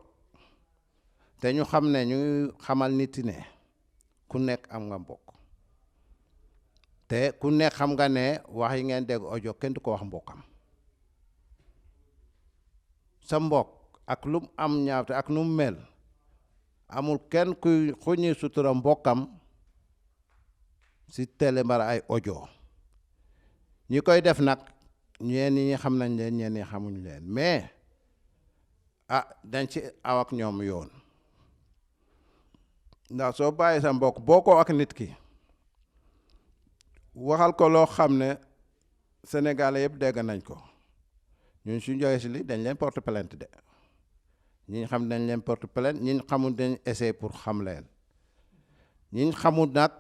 te ñu xam ne ñu xamal nit ne ku nekk am nga mbokk te ku nekk xam nga ne wax yi ngeen dégg audio kenn du ko wax mbokkam sa mbokk ak lu mu am ñaawte ak nu mu mel amul kenn kuy xuñi sutura mbokkam si télé mbara ay audio ñi koy def nag ñeen ñi xam nañ leen ñeen ñi xamuñ leen mais dañ ci aw ak ñoom yoon ndax soo bàyyi sa mbokk boo ko ak nit ki waxal ko loo xam ne Sénégalais yëpp dégg nañ ko ñun suñ jógee si li dañ leen porte plainte de ñi xam dañ leen porte plainte ñi xamul dañ essayer pour xam leen ñi xamul nag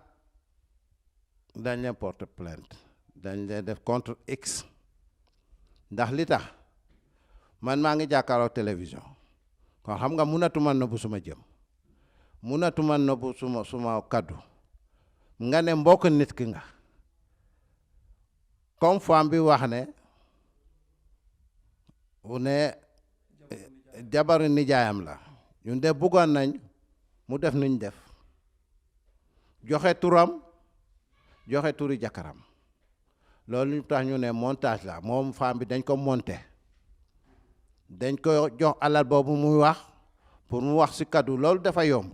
dañ leen porte plainte dañ leen def contre X ndax li tax man maa ngi jàkkaarloo télévision kon xam nga munatuma nëbbu suma jëm munatuma nëbbu suma kaddu nga ne mbokk nit ki nga comme femme bi wax ne jabaru nijaayam la ñun de bëggoon nañ mu def nuñ def joxe turam joxe turi jakaram loolu ñu tax ñu ne montage la moom femme bi dañ ko monté dañ ko jox alal boobu muy wax pour mu wax ci kaddu loolu dafa yomb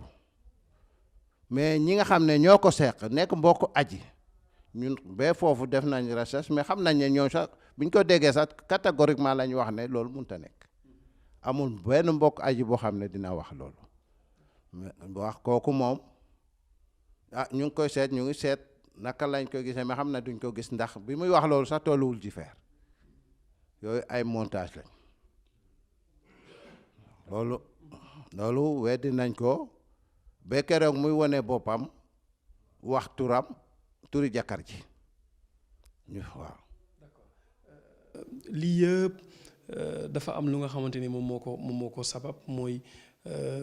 mais ñi nga xam ne ñoo ko seq nekk mbokk aji ñun ba foofu def nañ recherche mais xam nañ ne ñoo sax biñ ko déggee sax catégoriquement la ñu wax ne loolu mënut a nekk amul benn mbokk aji boo xam ne dina wax loolu wax kooku moom ñu ngi koy seet ñu ngi seet naka lañ ko gisee mais xam na duñ ko gis ndax bi muy wax loolu sax tolluwul ci feer yooyu ay montage lañ loolu weddi nañ ko ba keroog muy wone boppam wax turi jàkkar ji waaw. lii yëpp dafa am lu nga xamante ni moom moo ko sabab mooy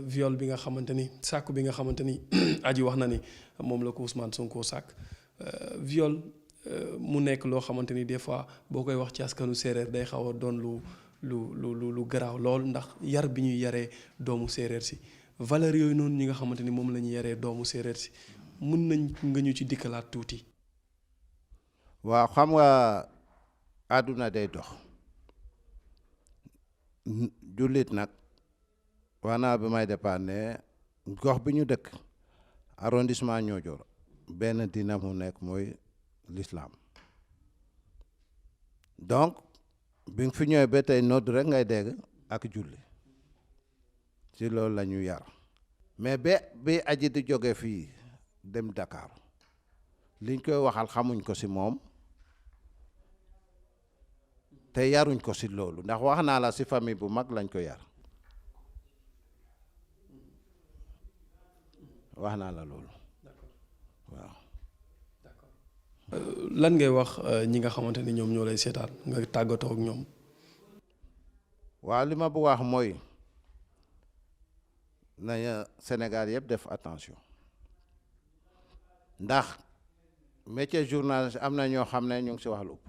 viol bi nga xamante ni sàkku bi nga xamante ni aji wax na ni moom la ko Ousmane Sonko sàkk viol mu nekk loo xamante ni des fois boo koy wax ci askanu séeréer day xaw a doon lu garaaw lool ndax yar bi ñuy yaree doomu séeréer si valeur yooyu noonu ñi nga xamante ni moom la ñu yaree doomu séeréer si mun nañ nga ñu ci dikkalaat tuuti. waaw xam nga àdduna day dox jullit nag wax naa bi may départ ne gox bi ñu dëkk arrondissement Niodior benn diina mu nekk mooy l'islam donc bi nga fi ñëwee ba tey nodd rek ngay dégg ak julli ci loolu la ñu yar mais bi aji di jóge fii dem Dakar liñ koy waxal xamuñ ko ci moom te yaruñ ko ci loolu ndax wax naa la ci famille bu mag lañ ko yar wax naa la loolu waaw. lan ngay wax ñi nga xamante ni ñoom ñoo lay seetaan nga tàggatoo ak ñoom. waaw li ma bëgg wax mooy nañu Sénégal yëpp def attention ndax métier journaliste am na ñoo xam ne ñu ngi ci wax lu ëpp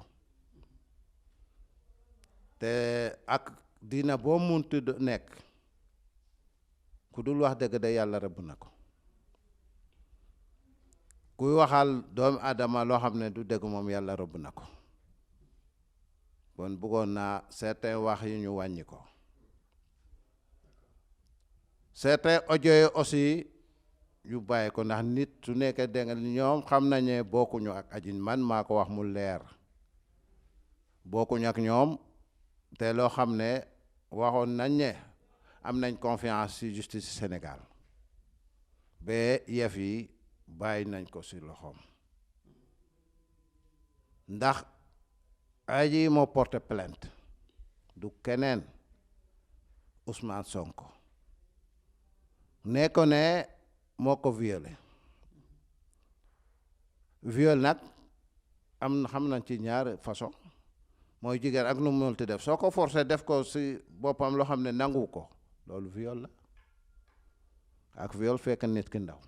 te ak dina boo muntu nekk ku dul wax dëgg de yàlla rëbb na ko kuy waxal doomu aadama loo xam ne du dëgg moom yàlla rëbb na ko bon bëggoon naa certains wax yi ñu wàññi ko certains audio yi aussi ñu bàyyi ko ndax nit su nekkee dégg nga ñoom xam nañu bokkuñu ak aji man maa ko wax mu leer bokkuñu ak ñoom te loo xam ne waxoon nañ ne am nañ confiance ci justice Sénégal ba yëf yi bàyyi nañ ko ci loxoom ndax aji moo porté plainte du keneen Ousmane Sonko ne ko ne moo ko violé viol nag am na xam nañ ci ñaar façon mooy jigéen ak nu mu mënti def soo ko forcé def ko ci boppam loo xam ne nangu ko loolu viol la ak viol fekk nit ki ndaw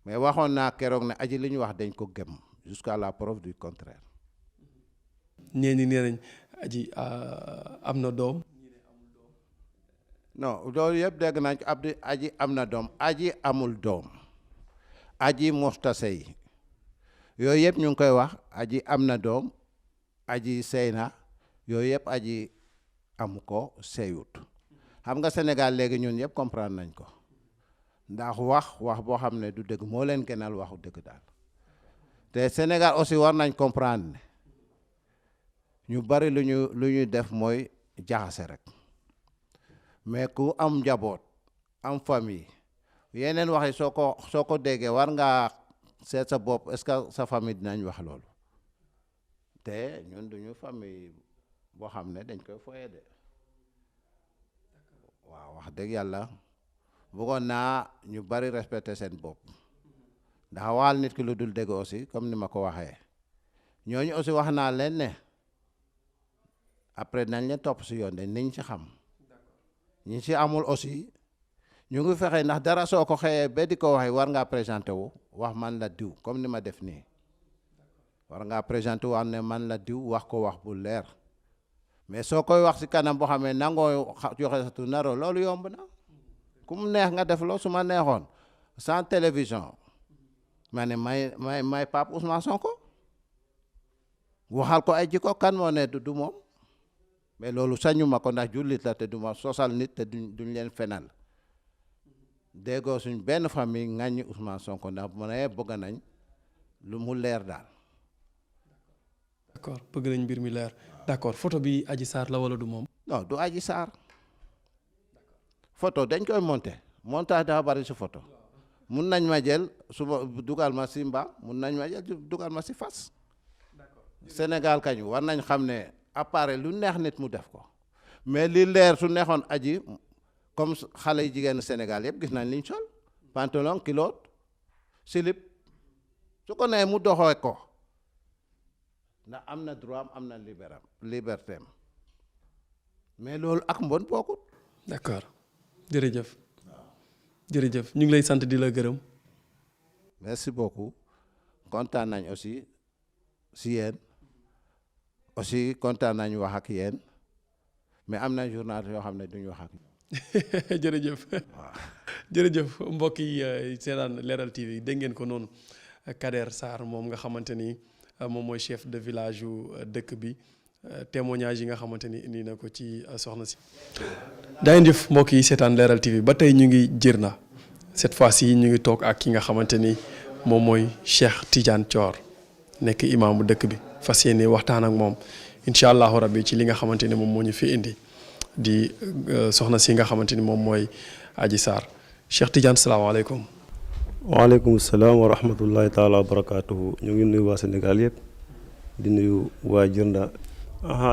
mais waxoon naa keroog ne aji li ñu wax dañ ko gëm jusqu'à la preuve du contraire. ñee ñi nee nañ aji am na doom. non loolu yëpp dégg nañ ko aji am na doom aji amul doom aji mosta sey yooyu yëpp ñu ngi koy wax aji am na doom aji sey na yooyu yëpp aji amu ko seyut xam nga Sénégal léegi ñun yëpp comprendre nañ ko ndax wax boo xam ne du dëgg moo leen gënal waxu dëgg daal te Sénégal aussi war nañ comprendre ne ñu bari lu ñuy def mooy jaxase rek mais ku am njaboot am famille yeneen wax yi soo ko déggee war ngaa seet sa bopp est-ce que sa famille dinañ wax loolu te ñun duñu famille boo xam ne dañ koy foye de waaw wax dëgg yàlla bëggoon naa ñu bari respecter seen bopp ndax waxal nit ki lu dul dégg aussi comme ni ma ko waxee ñooñu aussi wax naa leen ne après nañ leen topp si yoon de niñ ci xam ñi ci amul aussi ñu ngi fexe ndax dara soo ko xëyee ba di ko waxee war ngaa présenté wu wax man la diw comme ni ma def nii war ngaa présenté wu wax ne man la diw wax ko wax bu leer mais soo koy wax si kanam boo xamee nangoo joxe sa tur naro loolu yomb na ku mu neex nga def loolu su ma neexoon sans télévision ma ne may Pape Ousmane Sonko waxal ko ay jikko kan moo ne du moom mais loolu sañu ma ko ndax jullit la te du ma sosal nit te duñ leen fenal déggoo suñ benn famille ŋàññi Ousmane Sonko ndax mu ne bëgg nañ lu mu leer daal. d'accord bëgg nañ mbir mi leer d'accord photo bi Adji Sarr la wala du moom. non du Adji Sarr photo dañ koy montage dafa bari si photo mun nañ ma jël suba dugal ma si mbaam mun nañ ma jël dugal ma si fas. Sénégal kañu war nañ xam ne appareil lu neex nit mu def ko mais li leer su neexoon aji comme xale yu jigéen Sénégal yëpp gis nañ liñ sol pantalon kilote slip su ko nee mu doxee ko ndax am na droit am na liberté am mais loolu ak mbon bokkut. d'accord jërëjëf. jërëjëf ñu ngi lay sant di la gërëm. merci beaucoup kontaan nañ aussi si yéen aussi kontaan nañu wax ak yéen mais am na journal yoo xam ne duñu wax ak jërëjëf. waaw jërëjëf mbokk yi seetaan Leral TV dégg ngeen ko noonu Kader Sarr moom nga xamante ni moom mooy chef de village yu dëkk bi témoignage yi nga xamante ni indi na ko ci soxna si. daa ngeen jëf mbokk yi seetaan Leral TV ba tey ñu ngi Djirnda cette fois-ci ñu ngi toog ak ki nga xamante ni moom mooy Cheikh Tidiane Thior nekk imaamu dëkk bi fas yéene waxtaan ak moom incha allahu rabbi ci li nga xamante ni moom moo ñu fi indi di soxna si nga xamante ni moom mooy Adji Sarr Cheikh Tidiane salaamaaleykum. waaleykum salaam wa rahmatullahi taala wa barakaatuhu ñu ngi nuyu waa Sénégal yëpp di nuyu waa Djirnda.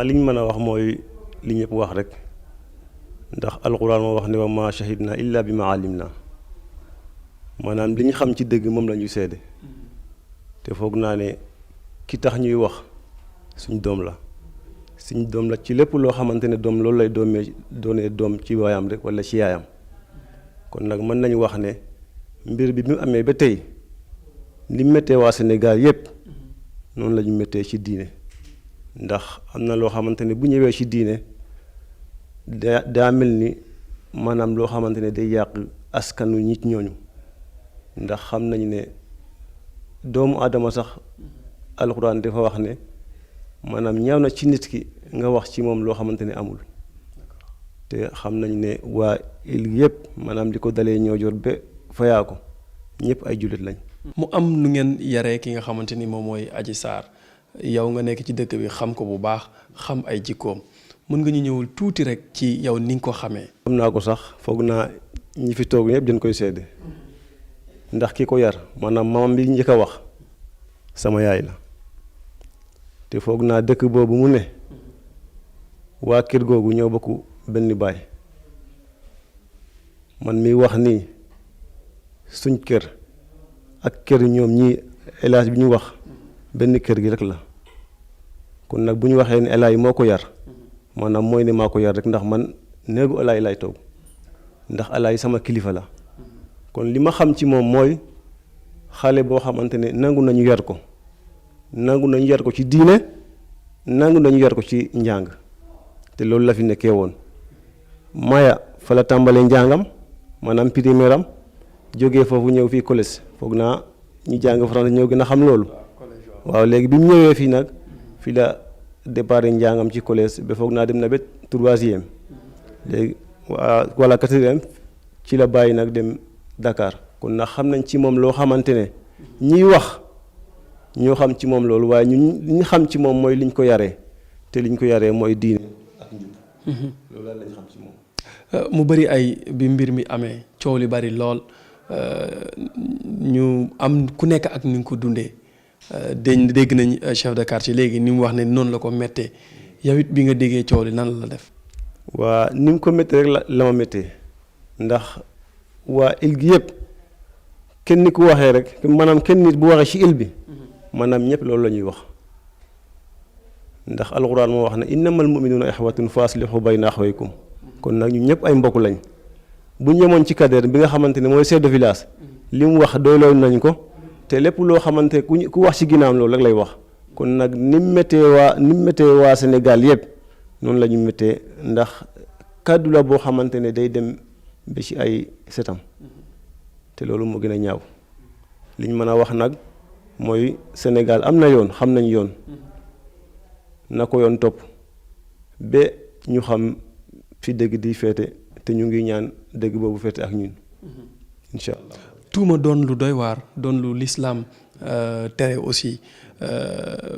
li ñu mën a wax mooy li ñëpp wax rek ndax alquran moo wax ne wa ma shahidna illa bi ma alimna maanaam li ñu xam ci dëgg moom la ñuy seede te foog naa ne ki tax ñuy wax suñ doom la ci lépp loo xamante ne doom loolu lay doonee doom ci waayam rek wala ci yaayam kon nag mën nañu wax ne mbir bi mu amee ba tey li méttee waa Sénégal yépp noonu la ñu méttee ci diine ndax am na loo xamante ne bu ñëwee ci diine daa mel ni maanaam loo xamante ne day yàq askanu nit ñooñu ndax xam nañu ne doomu aadama sax alxuraan dafa wax ne maanaam ñaaw na ci nit ki nga wax ci moom loo xamante ne amul te xam nañu ne waa il yépp maanaam li ko dalee ñoo jor ba fayaa ko ñëpp ay jullit lañ. mu am nu ngeen yaree ki nga xamante ni moom mooy Adji Sarr yow nga nekk ci dëkk bi xam ko bu baax xam ay jikkoom mën nga ñu ñëwul tuuti rek ci yow ni nga ko xamee. xam naa ko sax foog naa ñi fi toog ñëpp dañ koy seede ndax ki ko yar maanaam maam bi njëkk a wax sama yaay la te foog naa dëkk boobu mu ne waa kër googu ñoo bokk benn baay man mi wax nii suñ kër ak kër ñoom ñi élage bi ñu wax benn kër gi rek la kon nag bu ñu waxee ne Elaaji moo ko yar maanaam mooy ne maa ko yar rek ndax man néegu Elaaji lay toog ndax Elaaji sama kilifa la kon li ma xam ci moom mooy xale boo xamante ne nangu nañu yar ko ci diine nangu nañu yar ko ci njàng te loolu la fi nekkee woon Maya fa la tàmbalee njàngam maanaam primaire am jógee foofu ñëw fii collège foog naa ñi jàng français ñoo gën a xam loolu waaw léegi bi mu ñëwee fii nag fii la départ njàngam ci collège ba foog naa dem na ba 3e léegi wala 4e ci la bàyyi nag dem Dakar kon nag xam nañ ci moom loo xamante ne ñiy wax ñoo xam ci moom loolu waaye ñun li ñu xam ci moom mooy liñ ko yaree te liñ ko yaree mooy diine ak njub loolu lañ xam ci moom. mu bëri ay bi mbir mi amee coow li bari lool ñu am ku nekk ak ni nga ko dundee dégg nañ chef de quartier léegi ni mu wax ne noonu la ko méttee yow it bi nga déggee coow li nan la def. waa ni mu ko méttee rek la ma méttee ndax waa il gi yëpp kenn ni ku waxee rek maanaam kenn nit bu waxee ci il bi maanaam ñëpp loolu la ñuy wax ndax alxuraan moo wax ne innamal mu'minuuna ixwatun fa aslihu bayna axawaykum kon nag ñu ñëpp ay mbokk lañ bu ñemoon ci Kader bi nga xamante ne mooy chef de village li mu wax doyloo nañ ko te lépp loo xamante ku wax ci ginnaam loolu rek lay wax kon nag ni mu méttee waa Sénégal yëpp noonu la ñu méttee ndax kàddu la boo xamante ne day dem ba ci ay setam te loolu moo gën a ñaaw liñ mën a wax nag mooy Sénégal am na yoon xam nañ yoon na ko yoon topp ba ñu xam fi dëgg di féete te ñu ngi ñaan dëgg boobu féete ak ñun incha allah. tuuma doon lu doy waar doon lu lislaam tere aussi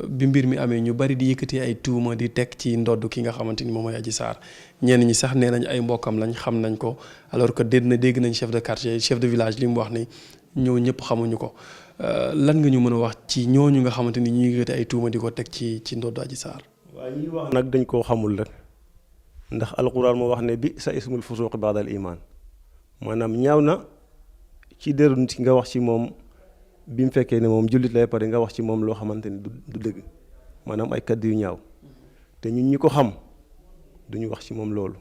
bi mbir mi amee ñu bari di yëkkati ay tuuma di teg ci ndodd ki nga xamante ni moom mooy Adji Sarr ñenn ñi sax nee nañ ay mbokkam lañ xam nañ ko alors que dégg nañ chef de quartier chef de village li mu wax ni ñoo ñëpp xamuñu ko lan nga ñu mën a wax ci ñooñu nga xamante ni ñu yëkkati ay tuuma di ko teg ci ndodd Adji Sarr. waaye ñuy wax nag dañ koo xamul rek ndax alquran moo wax ne bi sa ismul fusuuq baadal iman maanaam ñaaw na ci deru nit ki nga wax ci moom bi mu fekkee ne moom jullit lay pare nga wax ci moom loo xamante ne du dëgg maanaam ay kaddu yu ñaaw te ñun ñi ko xam duñu wax ci moom loolu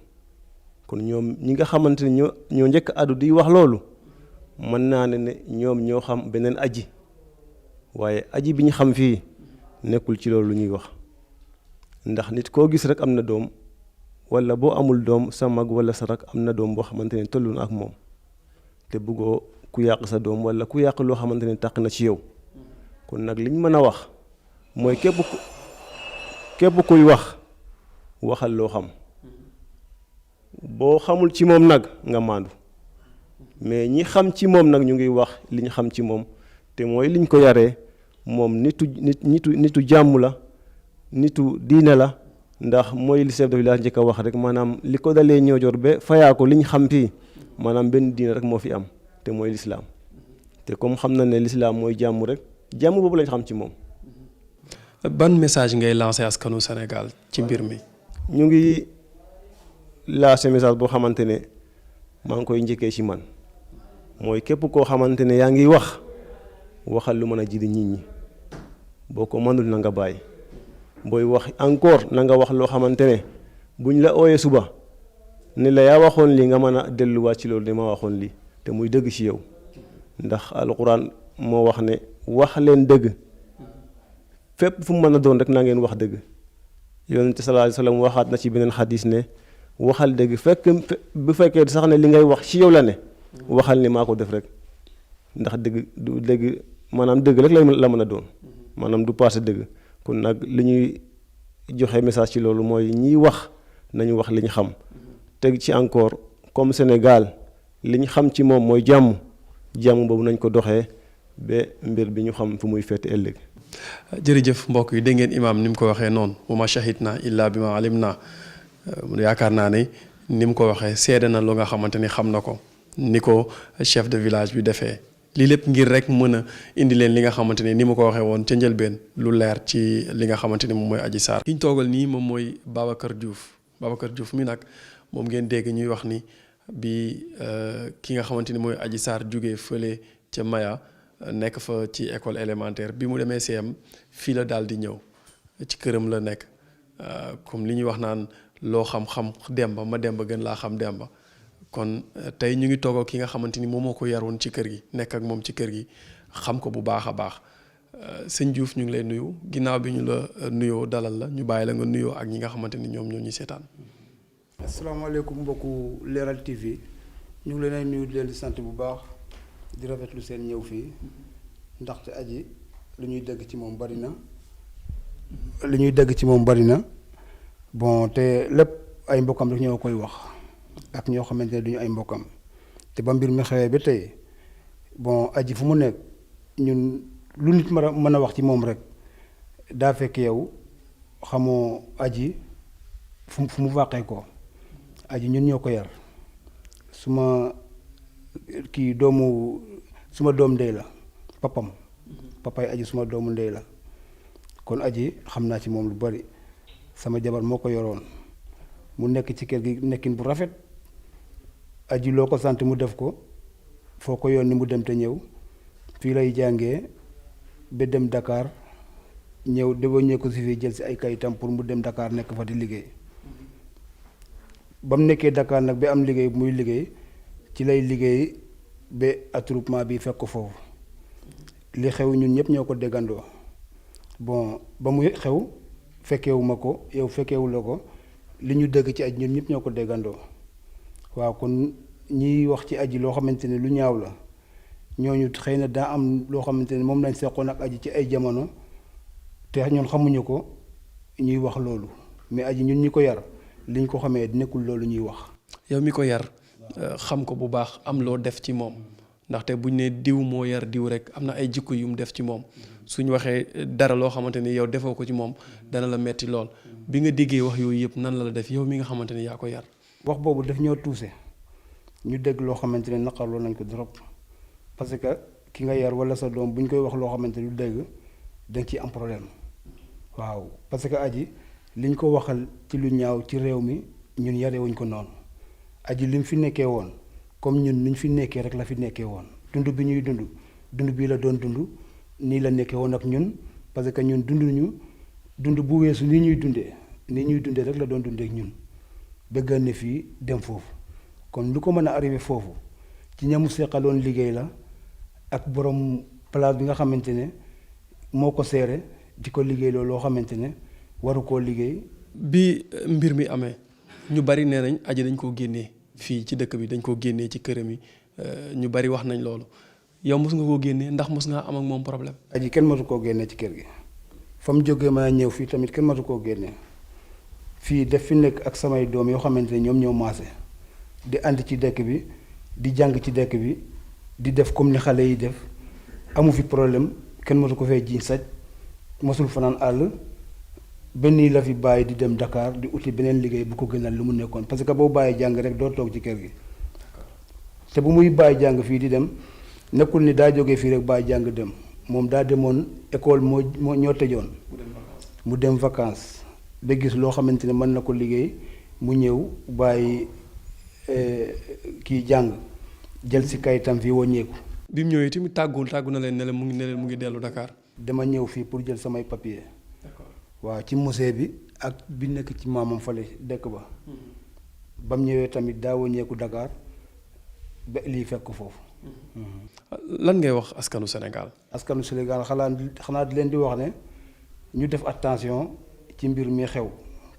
kon ñoom ñi nga xamante ne ñoo njëkk addu di wax loolu mën naa ne ñoom ñoo xam beneen aji waaye aji bi ñu xam fii nekkul ci loolu lu ñuy wax ndax nit koo gis rek am na doom wala boo amul doom sa mag wala sa rak am na doom boo xamante ne tollu na ak moom te bëggoo ku yàq sa doom wala ku yàq loo xamante ne taq na ci yow kon nag liñ mën a wax mooy képp kuy wax waxal loo xam boo xamul ci moom nag nga maandu mais ñi xam ci moom nag ñu ngi wax li ñu xam ci moom te mooy liñ ko yaree moom nitu jàmm la nitu diine la ndax mooy li chef de village njëkk a wax rek maanaam li ko dalee ñoojoor ba fayaa ko liñ xam fii maanaam benn diine rek moo fi am te mooy lislaam te comme xam na ne lislaam mooy jàmm rek jàmm boobu lañ xam ci moom. ban message ngay lancé askanu Sénégal ci mbir mi. ñu ngi lancé message boo xamante ne maa ngi koy njëkkee ci man mooy képp koo xamante ne yaa ngi waxal lu mën a jëriñ nit ñi boo ko mënul na nga bàyyi booy wax encore na nga wax loo xamante ne buñ la ooyee suba ne la yaa waxoon lii nga mën a delluwaat ci loolu ne ma waxoon lii te muy dëgg ci yow ndax alquran moo wax ne wax leen dëgg fépp fu mu mën a doon rek na ngeen wax dëgg yonent sallallahu alayhi wasallam waxaat na ci beneen xadis ne waxal dëgg bu fekkee sax ne li ngay wax ci yow la ne waxal ne maa ko def rek ndax dëgg du dëgg maanaam dëgg rek la mën a doon maanaam du passé dëgg kon nag li ñuy joxe message ci loolu mooy ñiy wax nañu wax li ñu xam teg ci encore comme Sénégal li ñu xam ci moom mooy jàmm boobu nañ ko doxee ba mbir bi ñu xam fu muy fete ëllëg. jërëjëf mbokk yi dégg ngeen imaam ni mu ko waxee noonu wa ma shahidna illa bi ma alim na yaakaar naa ne ni mu ko waxee seede na lu nga xamante ni xam na ko ni ko chef de village bi defee lii lépp ngir rek mën a indi leen li nga xamante ni ma ko waxee woon ca njëlbeen lu leer ci li nga xamante ni moom mooy Adji Sarr. ki ñu toogal nii moom mooy Babacar Diouf mi nag moom ngeen dégg ñuy wax ni bi ki nga xamante ni mooy Adji Sarr jugee fële ca Maya nekk fa ci école élémentaire bi mu demee CM fii la daal di ñëw ci këram la nekk comme li ñuy wax naan loo xam-xam Demba ma Demba gën laa xam Demba kon tey ñu ngi toog ak ki nga xamante ni moom moo ko yar woon ci kër gi nekk ak moom ci kër gi xam ko bu baax a baax sëñ Diouf ñu ngi lay nuyu ginnaaw bi ñu la nuyoo dalal la ñu bàyyi la nga nuyoo ak ñi nga xamante ni ñoom ñoo ñuy seetaan. asalaamaaleykum mbokku Leral TV ñu ngi leen ay nuyu di leen di sant bu baax di rafetlu seen ñëw fii ndaxte Adji li ñuy dégg ci moom bari na bon te lépp ay mbokkam rek ñoo koy wax ak ñoo xamante ne duñu ay mbokkam te ba mbir mi xewee ba tey bon Adji fu mu nekk ñun lu nit mën a wax ci moom rek daa fekk yow xamoo Adji fu mu wàqee ko Adji ñun ñoo ko yar suma doom ndey la papay Adji suma doomu ndey la kon Adji xam naa ci moom lu bari sama jabar moo ko yoroon mu nekk ci kër gi nekkin bu rafet Adji loo ko sant mu def ko foo ko yónni mu dem te ñëw fii lay jàngee ba dem Dakar ñëw déggoo ko si fii jël si ay kayitam pour mu dem Dakar nekk fa di liggéey ba mu nekkee Dakar nag ba am liggéey muy liggéey ci lay liggéey ba attroupement bi fekk ko foofu li xew ñun ñëpp ñoo ko déggandoo bon ba muy xew fekkewuma ko yow fekkewula ko li ñu dégg ci Adji ñun ñëpp ñoo ko déggandoo waaw kon ñiy wax ci Adji loo xamante ne lu ñaaw la ñooñu xëy na daa am loo xamante ne moom lañ seqoon ak Adji ci ay jamono te ñun xamuñu ko ñuy wax loolu mais Adji ñun ñi ko yar liñ ko xamee nekkul loolu ñuy wax. yow mi ko yar xam ko bu baax am loo def ci moom ndaxte buñ ne diw moo yar diw rek am na ay jikko yu mu def ci moom suñ waxee dara loo xamante ni yow defoo ko ci moom dana la metti lool bi nga déggee wax yooyu yëpp nan la def yow mi nga xamante ni yaa ko yar. wax boobu daf ñoo tuuse ñu dégg loo xamante ne naqarloo nañ ko trop parce que ki nga yar walla sa doom bu ñu koy wax loo xamante ni du dégg danga ciy am problème waaw parce que Adji liñ ko waxal ci lu ñaaw ci réew mi ñun yarewuñ ko noonu Adji li mu fi nekkee woon comme ñun niñ fi nekkee rek la fi nekkee woon dund bi ñuy dund bii la doon dund nii la nekkee woon ak ñun parce que ñun dund bu weesu nii ñuy dundee rek la doon dundee ak ñun bëgg ne fii dem foofu kon lu ko mën a arrivé foofu ci ñamu seqaloon liggéey la ak borom place bi nga xamante ne moo ko seere di ko liggéey loolu loo xamante ne waru koo liggéey. bi mbir mi amee ñu bari nee nañ Adji dañ koo génnee fii ci dëkk bi dañ koo génnee ci këram yi ñu bari wax nañ loolu yow mos nga koo génnee ndax mos ngaa am ak moom problème. Adji kenn matu koo génnee ci kër gi fa mu jógee mën a ñëw fii tamit kenn matu koo génnee fii def fi nekk ak samay doom yoo xamante ne ñoom ñoo maase di ànd ci dëkk bi di jàng ci dëkk bi di def comme ni xale yi def amu fi problème kenn mosu ko fee jiiñ saj mosul fanaan àll benn yi la fi bàyyi di dem Dakar di uti beneen liggéey bu ko gënal lu mu nekkoon parce que boo bàyyi jàng rek doo toog ci kër gi te bu muy bàyyi jàng fii di dem nekkul ni daa jógee fii rek bàyyi jàng dem moom daa demoon école moo ñoo tëjoon mu dem vacances ba gis loo xamante ne mën na ko liggéey mu ñëw bàyyi kii jàng jël si kayitam fii wàññeeku. bi mu ñëwee tamit tàggu na leen ne leen mu ngi dellu Dakar. dama ñëw fii pour jël samay papier. waaw ci musée bi ak bi nekk ci maamam fale dëkk ba. ba mu ñëwee tamit daa wàññeeku Dakar ba lii fekk ko foofu. lan ngay wax askanu Sénégal. askanu Sénégal xanaa di leen di wax ne ñu def attention ci mbir mi xew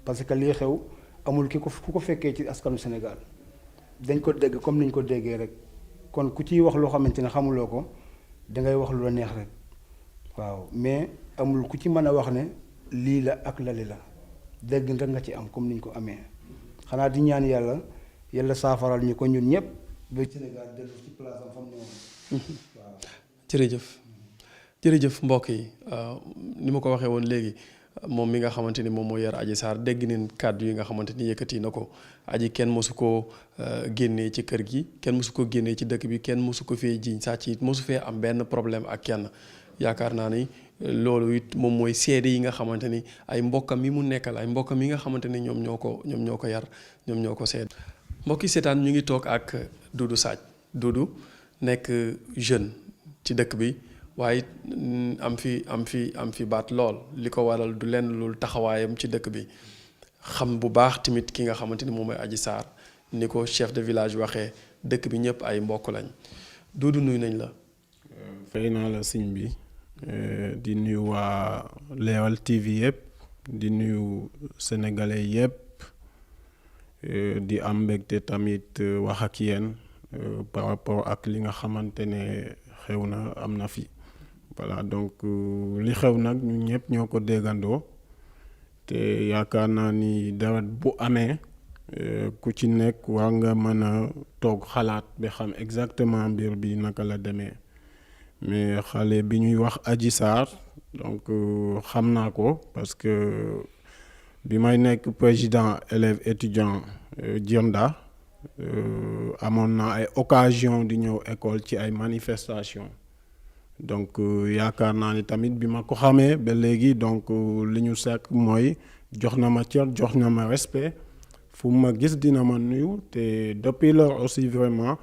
parce que lii xew amul ku ko fekkee ci askanu Sénégal dañ ko dégg comme niñ ko déggee rek kon ku ciy wax loo xamante ne xamuloo ko dangay wax lu la neex rek waaw mais amul ku ci mën a wax ne lii la ak lali la dégg rek nga ci am comme niñ ko amee xanaa di ñaan yàlla saafaral ñu ko ñun ñëpp ba Sénégal dellu ci place am fam ne woon waaw. jërëjëf mbokk yi ni ma ko waxee woon léegi moom mi nga xamante ni moom moo yar Adji Sarr dégg neen kàddu yi nga xamante ni yëkkati na ko aji kenn mosu koo génnee ci kër gi kenn mosu ko génnee ci dëkk bi kenn mosu ko fee jiiñ sàcc it mosu fee am benn problème ak kenn yaakaar naa ni loolu it moom mooy seede yi nga xamante ni ay mbokkam yi mu nekkal ay mbokkam yi nga xamante ni ñoom ñoo ko yar ñoom ñoo ko seede. mbokki seetaan ñu ngi toog ak Doudou Sathie Doudou nekk jeune ci dëkk bi. waaye am fi baat lool li ko waral du lenn lul taxawaayam ci dëkk bi xam bu baax tamit ki nga xamante ni moom mooy Adji Sarr ni ko chef de village waxee dëkk bi ñëpp ay mbokk lañ Doudou nuyu nañ la. fay naa la siñ bi di nuyu waa Leral TV yëpp di nuyu sénégalais yëpp di am mbégte tamit wax ak yéen par rapport ak li nga xamante ne xew na am na fi. voilà donc li xew nag ñun ñëpp ñoo ko déggandoo te yaakaar naa ni dara bu amee ku ci nekk war nga mën a toog xalaat ba xam exactement mbir bi naka la demee mais xale bi ñuy wax Adji Sarr donc xam naa ko parce que bi may nekk président élève étudiant Djirnda amoon naa ay occasion di ñëw école ci ay manifestations. donc yaakaar naa ni tamit bi ma ko xamee ba léegi donc li ñu sekk mooy jox na ma cër jox na ma respect fu ma gis dina ma nuyu te depuis lors aussi vraiment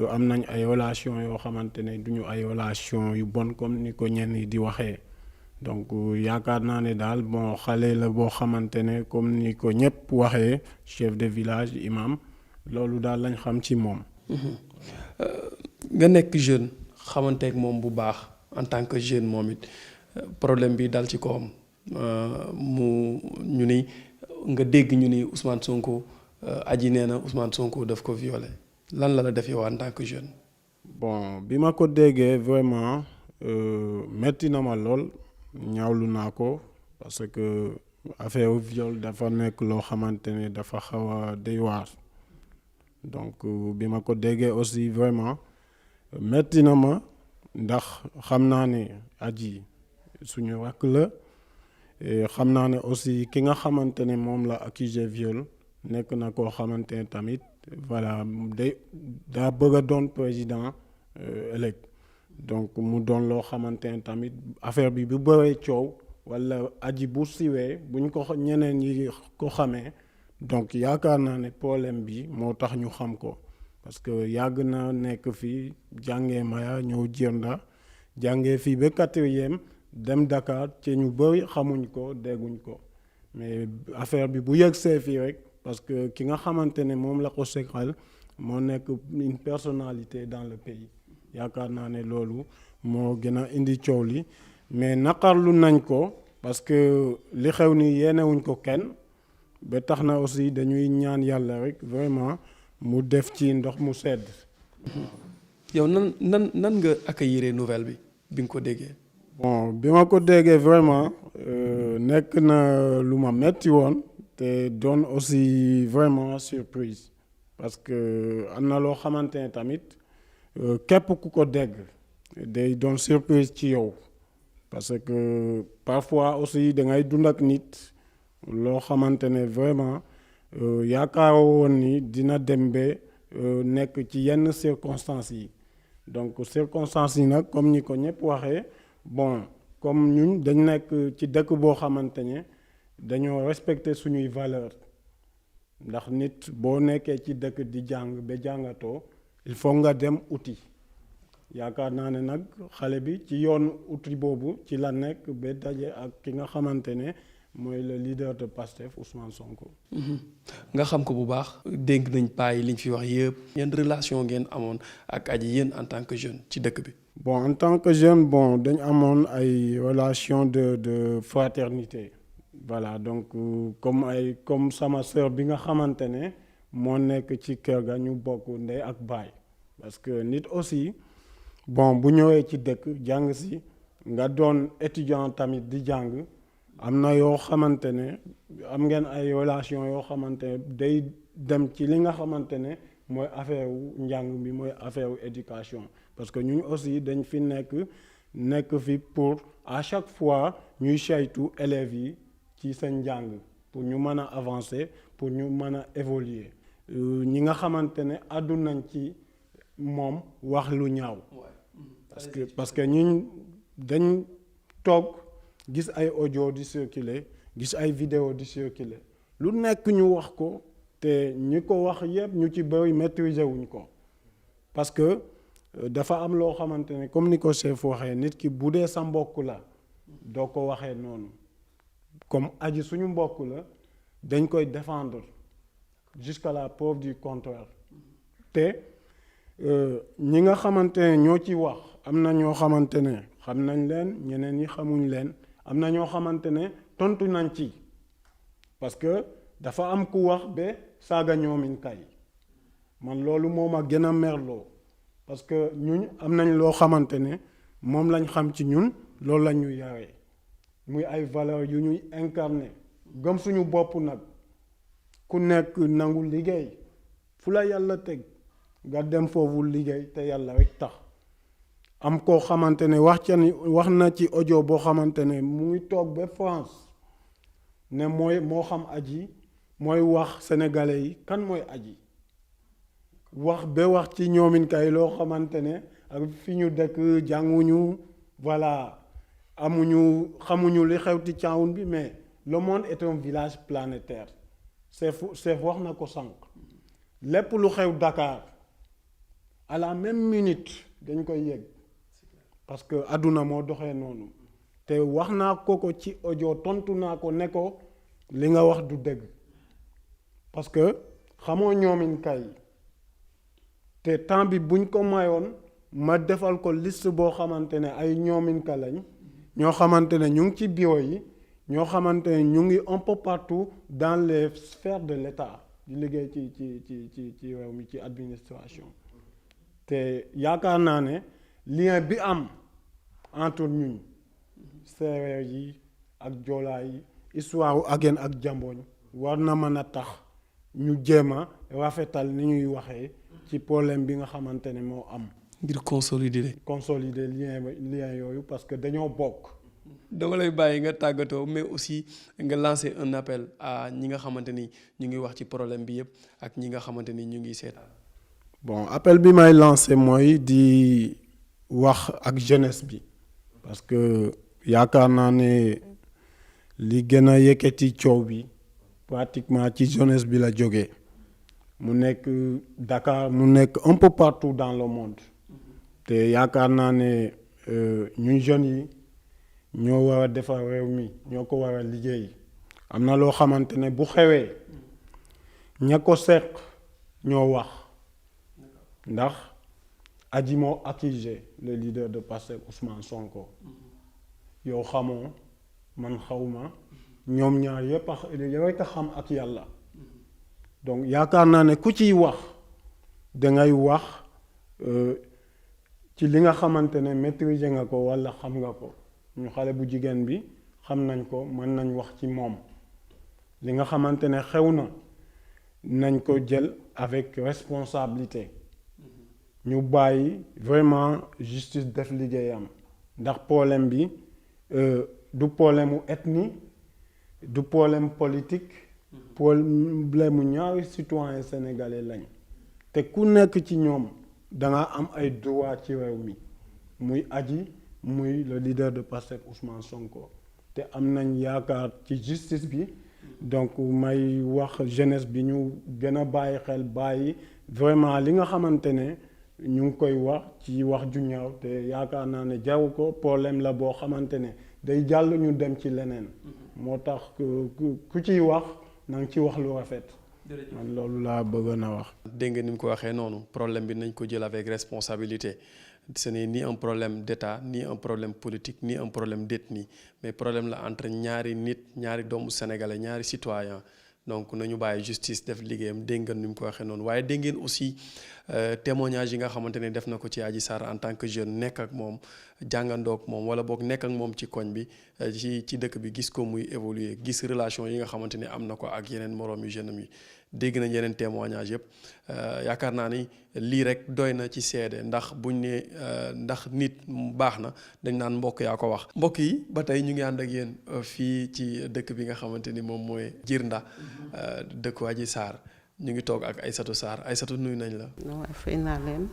am nañ ay relations yoo xamante ne duñu ay relations yu bon comme ni ko ñenn yi di waxee donc yaakaar naa ne daal bon xale la boo xamante ne comme ni ko ñëpp waxee chef de village imam loolu daal lañ xam ci moom. nga nekk jeune. xamanteeg moom bu baax en tant que jeune moom it problème bi dal ci kawam ñu ni nga dégg ñu ni Ousmane Sonko Adji nee na Ousmane Sonko daf ko violé lan la def yow en tant que jeune. bon bi ma ko déggee vraiment metti na ma lool ñaawlu naa ko parce que affaire viol dafa nekk loo xamante ne dafa xaw a doy waar donc bi ma ko déggee aussi vraiment. metti na ma ndax xam naa ne Adji suñu rakk la xam naa ne aussi ki nga xamante ne moom la accusé viol nekk na koo xamante ne tamit voilà daa bëgg a doon président ëllëg donc mu doon loo xamante ne tamit affaire bi bu bëree coow walla Adji bu siwee buñ ko ñeneen ñi ko xamee donc yaakaar naa ne problème bi moo tax ñu xam ko. parce que yàgg na nekk fii jàngee Maya ñëw Djirnda jàngee fii ba 4e dem Dakar ci ñu bëri xamuñ ko dégguñ ko mais affaire bi bu yëgsee fii rek parce que ki nga xamante ne moom la ko seqal moo nekk une personnalité dans le pays yaakaar naa ne loolu moo gën a indi coow li mais naqarlu nañ ko parce que li xew ni yéenewuñ ko kenn ba tax na aussi dañuy ñaan yàlla rek vraiment. mu def ci ndox mu sedd. yow nan nga accueillir nouvelle bi nga ko déggee. bon bi ma ko déggee vraiment nekk na lu ma metti woon te doon aussi vraiment surprise parce que am na loo xamante ne tamit képp ku ko dégg day doon surprise ci yow parce que parfois aussi da ngay dund ak nit loo xamante ne vraiment yaakaaroo woon ni dina dem ba nekk ci yenn circonstances yi donc circonstances yi nag comme ni ko ñëpp waxee bon comme ñun dañ nekk ci dëkk boo xamante ne dañoo respecter suñuy valeur ndax nit boo nekkee ci dëkk di jàng ba jàngatoo il faut nga dem uti yaakaar naa ne nag xale bi ci yoon uti boobu ci la nekk ba daje ak ki nga xamante ne mooy le leader de Pastef Ousmane Sonko. nga xam ko bu baax dégg nañ paa yi liñ fi wax yëpp yan relation ngeen amoon ak Adji yéen en tant que jeune ci dëkk bi. bon en tant que jeune bon dañ amoon ay relation de fraternité voilà donc comme sama sœur bi nga xamante ne moo nekk ci kër ga ñu bokk ndey ak baay parce que nit aussi bon bu ñëwee ci dëkk jàng si nga doon étudiant tamit di jàng. am na yoo xamante ne am ngeen ay relation yoo xamante ne day dem ci li nga xamante ne mooy affaire wu njàng bi mooy affaire wu éducation parce que ñun aussi dañ fi nekk fi pour à chaque fois ñuy saytu élèves yi ci seen njàng pour ñu mën a avancer pour ñu mën a évoluer ñi nga xamante ne àddu nañ ci moom wax lu ñaaw parce que ñun dañ toog gis ay audio di circuler gis ay vidéo di circuler lu nekk ñu wax ko te ñi ko wax yëpp ñu ci bëri maîtriser wuñ ko parce que dafa am loo xamante ne comme ni ko chef waxee nit ki bu dee sa mbokk la doo ko waxee noonu comme Adji suñu mbokk la dañ koy défendre jusqu'à la preuve du contraire te ñi nga xamante ne ñoo ci wax am na ñoo xamante ne xam nañ leen ñeneen ñi xamuñ leen am na ñoo xamante ne tontu nañ ci parce que dafa am ku wax ba saaga ñoomin kay man loolu moo ma gën a merloo parce que ñun am nañ loo xamante ne moom lañ xam ci ñun loolu lañ ñu yaree muy ay valeurs yu ñuy incarné gëm suñu bopp nag ku nekk nangu liggéey fu la yàlla teg nga dem foofu liggéey te yàlla rek tax am koo xamante ne wax na ci audio boo xamante ne mu ngi toog ba France ne moo xam Adji mooy wax sénégalais yi kan mooy Adji wax ci ñoomin kay loo xamante ne ak fi ñu dëkk jànguñu voilà xamuñu li xew ci Tivaouane bi mais le monde est un village planétaire c'est wax na ko sànq lépp lu xew Dakar à la même minute dañ koy yëg parce que àdduna moo doxee noonu te wax naa ko ci audio tontu naa ko ne ko li nga wax du dëgg parce que xamoo ñoomin kay te temps bi buñ ko mayoon ma defal ko liste boo xamante ne ay ñoomin ka lañ ñoo xamante ne ñu ngi ci bureau yi ñoo xamante ne ñu ngi un peu partout dans les sphères de l'État di liggéey ci réew mi ci administration te yaakaar naa ne lien bi am entre ñun séeréer yi ak joolaa yi histoire Aguène ak Diambogne war na mën a tax ñu jéem a rafetal ni ñuy waxee ci problème bi nga xamante ne moo am. ngir consolider lien yooyu parce que dañoo bokk. dama lay bàyyi nga tàggatoo mais aussi nga lancer un appel à ñi nga xamante ni ñu ngi wax ci problème bi yëpp ak ñi nga xamante ni ñu ngi seetaan. bon appel bi may lancer mooy di wax ak jeunesse bi parce que yaakaar naa ne li gën a yëkkati coow bi pratiquement ci jeunesse bi la jógee mu nekk Dakar mu nekk un peu partout dans le monde te yaakaar naa ne ñun jeunes yi ñoo war a defar réew mi ñoo ko war a liggéey am na loo xamante ne bu xewee ña ko seq ñoo wax ndax Adji moo accusé le leader de Pastef Ousmane Sonko yow xamoo man xawma ñoom ñaar yëpp a xam ak yàlla donc yaakaar naa ne ku ciy wax dangay wax ci li nga xamante ne maîtriser nga ko walla xam nga ko ñu xale bu jigéen bi xam nañ ko mën nañ wax ci moom li nga xamante ne xew na nañ ko jël avec responsabilité ñu bàyyi vraiment justice def liggéeyam ndax problème bi du problème mu ethnie du problème politique problème mu ñaari citoyen sénégalais lañ te ku nekk ci ñoom da nga am ay droit ci réew mi muy Adji muy le leader de Pastef Ousmane Sonko te am nañ yaakaar ci justice bi donc may wax jeunesse bi ñu gën a bàyyi xel bàyyi vraiment li nga xamante ne ñu ngi koy wax ci wax ju ñaaw te yaakaar naa ne jaru ko problème la boo xamante ne day jàll ñu dem ci leneen moo tax ku ciy wax na nga ci wax lu rafet man loolu laa bëgg na wax. dégg nga ni mu ko waxee noonu problème bi nañ ko jël avec responsabilité ce n'est ni un problème d'État ni un problème politique ni un problème d'ethnie mais problème la entre ñaari nit ñaari doomu sénégalais ñaari citoyen donc nañu bàyyi justice def liggéeyam dégg ngeen ni mu ko waxee noonu waaye dégg ngeen aussi témoignage yi nga xamante ne def na ko ci Adji Sarr en tant que jeune nekk ak moom jàngandoog moom wala boog nekk ak moom ci koñ bi ci dëkk bi gis ko muy évoluer gis relation yi nga xamante ne am na ko ak yeneen moroom yu jeune am yi dégg nañ yeneen témoignage yëpp yaakaar naa ni lii rek doy na ci seede ndax buñ ne ndax nit baax na dañ naan mbokk yaa ko wax. mbokk yi ba tey ñu ngi ànd ak yéen fii ci dëkk bi nga xamante ni moom mooy Djirnda dëkku Adji Sarr ñu ngi toog ak Aïssatou Sarr Aïssatou nuyu nañ la. waaw fay naa leen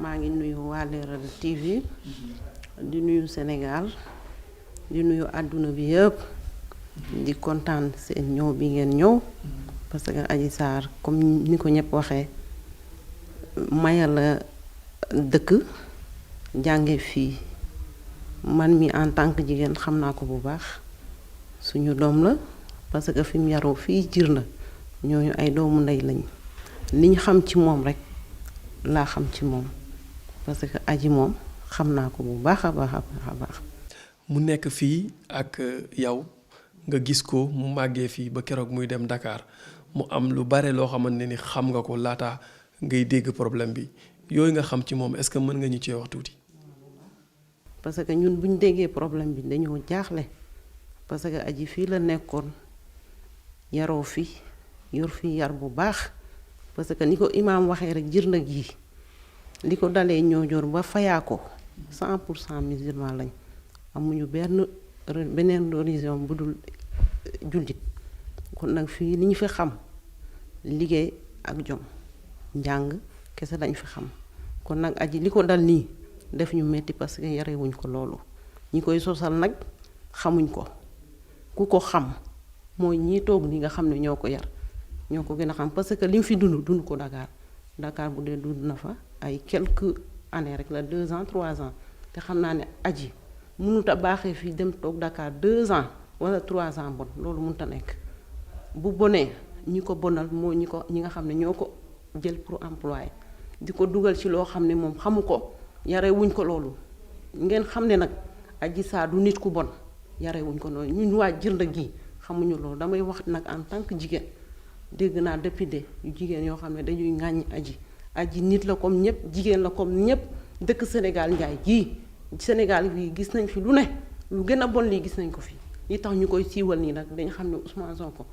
maa ngi nuyu waa Leral TV di nuyu Sénégal di nuyu àdduna bi yëpp di kontaan seen ñëw bi ngeen ñëw. parce que Adji Sarr comme ni ko ñëpp waxee Maya la dëkk jànge fii man mi en tant que jigéen xam naa ko bu baax suñu doom la parce que fi mu yaroo fii Djirnda ñooñu ay doomu ndey lañ li ñu xam ci moom rek laa xam ci moom parce que Adji moom xam naa ko bu baax a baax a baax a baax. mu nekk fii ak yow nga gis ko mu màggee fii ba keroog muy dem Dakar. mu am lu bare loo xamante ni xam nga ko laata ngay dégg problème bi yooyu nga xam ci moom est-ce que mën nga ñu cee wax tuuti. parce que ñun bu ñu déggee problème bi dañoo jaaxle parce que Adji fii la nekkoon yaroo fi yor fi yar bu baax parce que ni ko imaam waxee rek Djirnda gi li ko dalee Niodior ba Fayako 100% musulman lañ amuñu beneen religion bu dul jullit. kon nag fii li ñu fi xam liggéey ak jom njàng kese lañ fi xam kon nag Adji li ko dal nii def ñu metti parce que yarewuñ ko loolu ñi koy sosal nag xamuñ ko ku ko xam mooy ñii toog ni nga xam ne ñoo ko yar ñoo ko gën a xam parce que li mu fi dund ko Dakar bu dee dund na fa ay quelques années rek la 2 ans 3 ans te xam naa ne Adji mënut a baaxee fii dem toog Dakar 2 ans wala 3 ans bon loolu mënut a nekk. bu bonee ñi ko bonal moo ñi nga xam ne ñoo ko jël pour employer di ko dugal ci loo xam ne moom xamu ko yarewuñ ko loolu ngeen xam ne nag Adji Sarr du nit ku bon yarewuñ ko loolu ñun waa Djirnda gi xamuñu loolu damay wax nag en tant que jigéen dégg naa député yu jigéen yoo xam ne dañuy ŋàññi Adji nit la comme ñëpp jigéen la comme ñëpp dëkk Sénégal njaay gii Sénégal bi gis nañ fi lu ne lu gën a bon lii gis nañ ko fi li tax ñu koy siiwal nii nag dañ xam ne Ousmane Sonko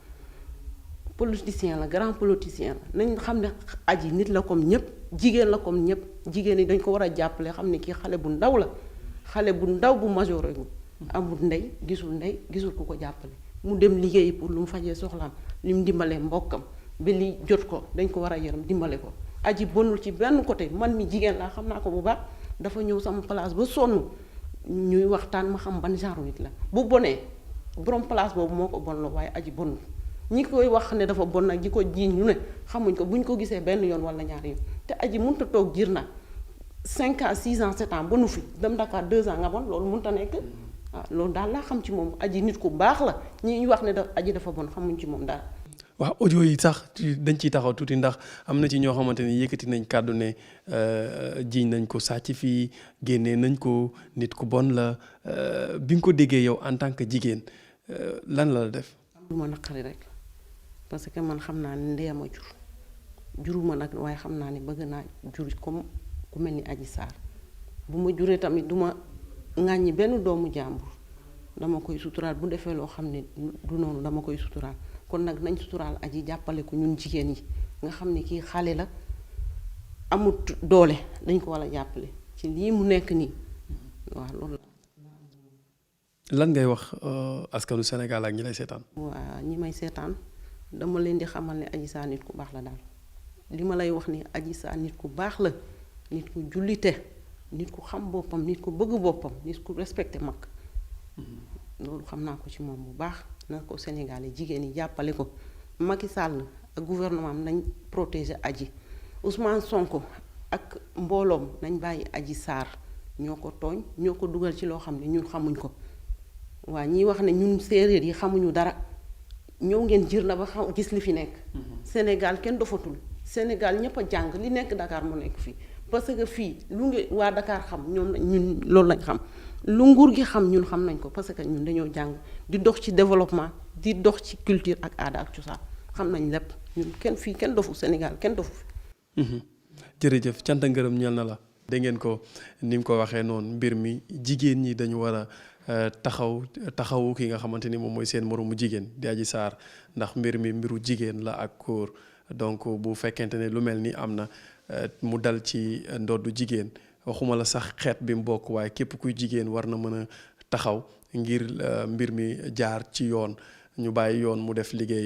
politicien la grand politicien la nañ xam ne Adji nit la comme ñëpp jigéen la comme ñëpp jigéen yi dañ ko war a jàppale xam ne kii xale bu ndaw la xale bu ndaw bu majoré gu amul ndey gisul ku ko jàppale mu dem liggéeyi pour lu mu fajee soxlaam li mu dimbalee mbokkam ba li jot ko dañ ko war a yaram dimbale ko Adji bonul ci benn côté man mi jigéen laa xam naa ko bu baax dafa ñëw sama place ba sonn ñuy waxtaan ma xam ban genre nit la bu bonee borom place boobu moo ko bon la waaye Adji bonul ñi koy wax ne dafa bon nag ji ko jiiñ ñu ne xamuñ ko buñ ko gisee benn yoon wala ñaari yoon te Adji mënut a toog Djirnda 5 ans 6 ans 7 ans bonu fi dem Dakar 2 ans nga bon loolu mënut a nekk waaw loolu daal laa xam ci moom Adji nit ku baax la ñi wax ne Adji dafa bon xamuñ ci moom daal. waaw audio yi sax dañ ciy taxaw tuuti ndax am na ci ñoo xamante ni yëkkati nañ kàddu ne jiiñ nañ ko sàcc fii génnee nañ ko nit ku bon la bi nga ko déggee yow en tant que jigéen lan la def. du ma naqari rek parce que man xam naa ne ndeyam a juruma nag waaye xam naa ne bëgg naa jur comme ku mel ni Adji Sarr bu ma juree tamit du ma ŋàññi benn doomu jàmbur dama koy suturaal bu defee loo xam ne du noonu dama koy suturaal kon nag nañ suturaal Adji jàppale ko ñun jigéen yi nga xam ne kii xale la amut doole dañ ko war a jàppale ci lii mu nekk nii waaw loolu la. lan ngay wax askanu Sénégal ak ñi lay seetaan. waa ñi may seetaan dama leen di xamal ne Adji Sarr nit ku baax la daal li ma lay wax ni Adji Sarr nit ku baax la nit ku jullite nit ku xam boppam nit ku bëgg boppam nit ku respecté mag loolu xam naa ko ci moom bu baax na ko Sénégal yi jigéen yi jàppale ko Macky Sall ak gouvernement am nañ protéger Adji Ousmane Sonko ak mbooloom nañ bàyyi Adji Sarr ñoo ko tooñ ñoo ko dugal ci loo xam ne ñun xamuñ ko waa ñiy wax ne ñun séeréer yi xamuñu dara ñëw ngeen jir na ba xam gis li fi nekk Sénégal kenn dofatul Sénégal ñëpp a jàng li nekk Dakar mu nekk fii parce que fii lu ngi waa Dakar xam ñoom ñun loolu lañ xam lu nguur gi xam ñun xam nañ ko parce que ñun dañoo jàng di dox ci développement di dox ci culture ak aada ak cosaan xam nañ lépp ñun kenn fii kenn dofu Sénégal kenn dofu fi. jërëjëf cant ak ngërëm ñeel na la. dégg ngeen ko ni mu ko waxee noonu mbir mi jigéen ñi dañu war a taxawu ki nga xamante ni moom mooy seen moroomu jigéen di Adji Sarr ndax mbir mi mbiru jigéen la ak góor donc bu fekkente ne lu mel ni am na mu dal ci ndoddu jigéen waxuma la sax xeet bi mu bokk waaye képp kuy jigéen war na mën a taxaw ngir mbir mi jaar ci yoon ñu bàyyi yoon mu def liggéey